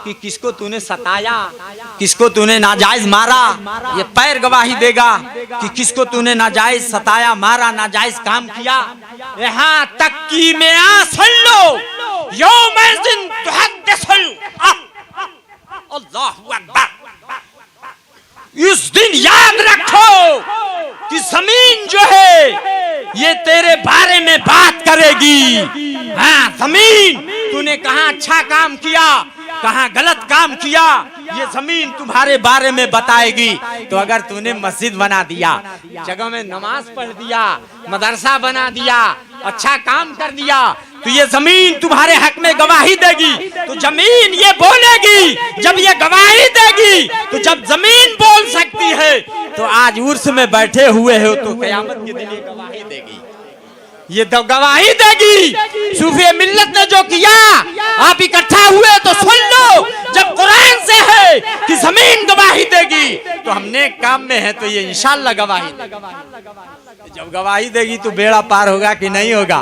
कि किसको तूने सताया, किसको तूने नाजायज मारा। ये पैर गवाही देगा कि किसको तूने नाजायज सताया, मारा, नाजायज काम किया। यहाँ तक कि मैं अल्लाहु अकबर। इस दिन याद रखो कि जमीन जो है ये तेरे बारे में बात करेगी। हाँ, जमीन, तूने कहाँ अच्छा काम किया, कहाँ गलत काम किया, ये जमीन तुम्हारे बारे में बताएगी। तो अगर तूने मस्जिद बना दिया, जगह में नमाज पढ़ दिया, मदरसा बना दिया, अच्छा काम कर दिया, तो ये जमीन तुम्हारे हक में गवाही देगी। तो जमीन ये बोलेगी, जब ये गवाही देगी, तो जब जमीन बोल सकती है, तो आज उर्स में बैठे हुए हो तो क़यामत के दिन ये गवाही देगी। ये तो गवाही देगी। सूफी मिल्लत ने जो किया, आप इकट्ठा हुए तो सुन लो। जब कुरान से है कि जमीन गवाही देगी, तो हम नेक काम में है तो ये इंशाअल्लाह गवाही देगी। जब गवाही देगी तो बेड़ा पार होगा कि नहीं होगा।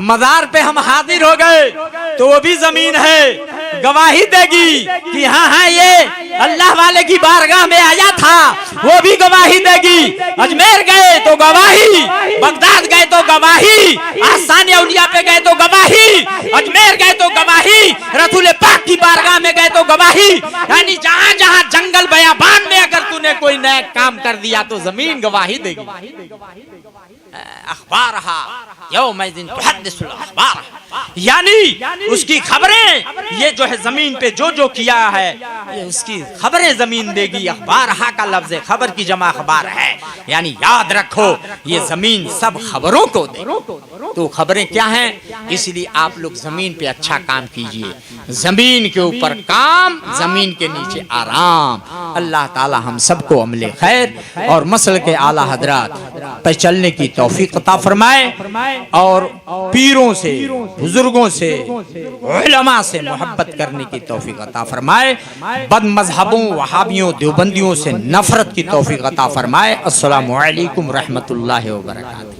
मज़ार पे हम हाजिर हो गए तो वो भी जमीन है, गवाही देगी कि हाँ हाँ ये अल्लाह वाले की बारगाह में आया था, वो भी गवाही देगी। अजमेर गए तो गवाही, बगदाद गए तो गवाही, आस्थान औलिया पे गए तो गवाही, अजमेर गए तो गवाही, रसूल पाक की बारगाह में गए तो गवाही। यानी जहाँ जहाँ जंगल बयाबान में अगर तूने कोई नया काम कर दिया तो जमीन गवाही देगी। अखबार यानी उसकी खबरें, ये जो है जमीन पे जो जो किया है ये उसकी खबरें जमीन देगी। अखबार का लफ्ज खबर की जमा अखबार है। यानी याद रखो ये जमीन सब खबरों को दे। तो खबरें क्या हैं? इसलिए आप लोग जमीन पे अच्छा काम कीजिए। जमीन के ऊपर काम, जमीन के नीचे आराम। अल्लाह ताला हम सबको अमले खैर और मसल के आला हजरात पे चलने की तौफीक अता फरमाए, और पीरों से, बुजुर्गों से, उलमा से मोहब्बत करने की तौफीक अता फरमाए। बद मजहबों, वहाबियों, देवबंदियों से नफरत की तौफीक अता फरमाए। अस्सलामु अलैकुम रहमतुल्लाहि व बरकातहू।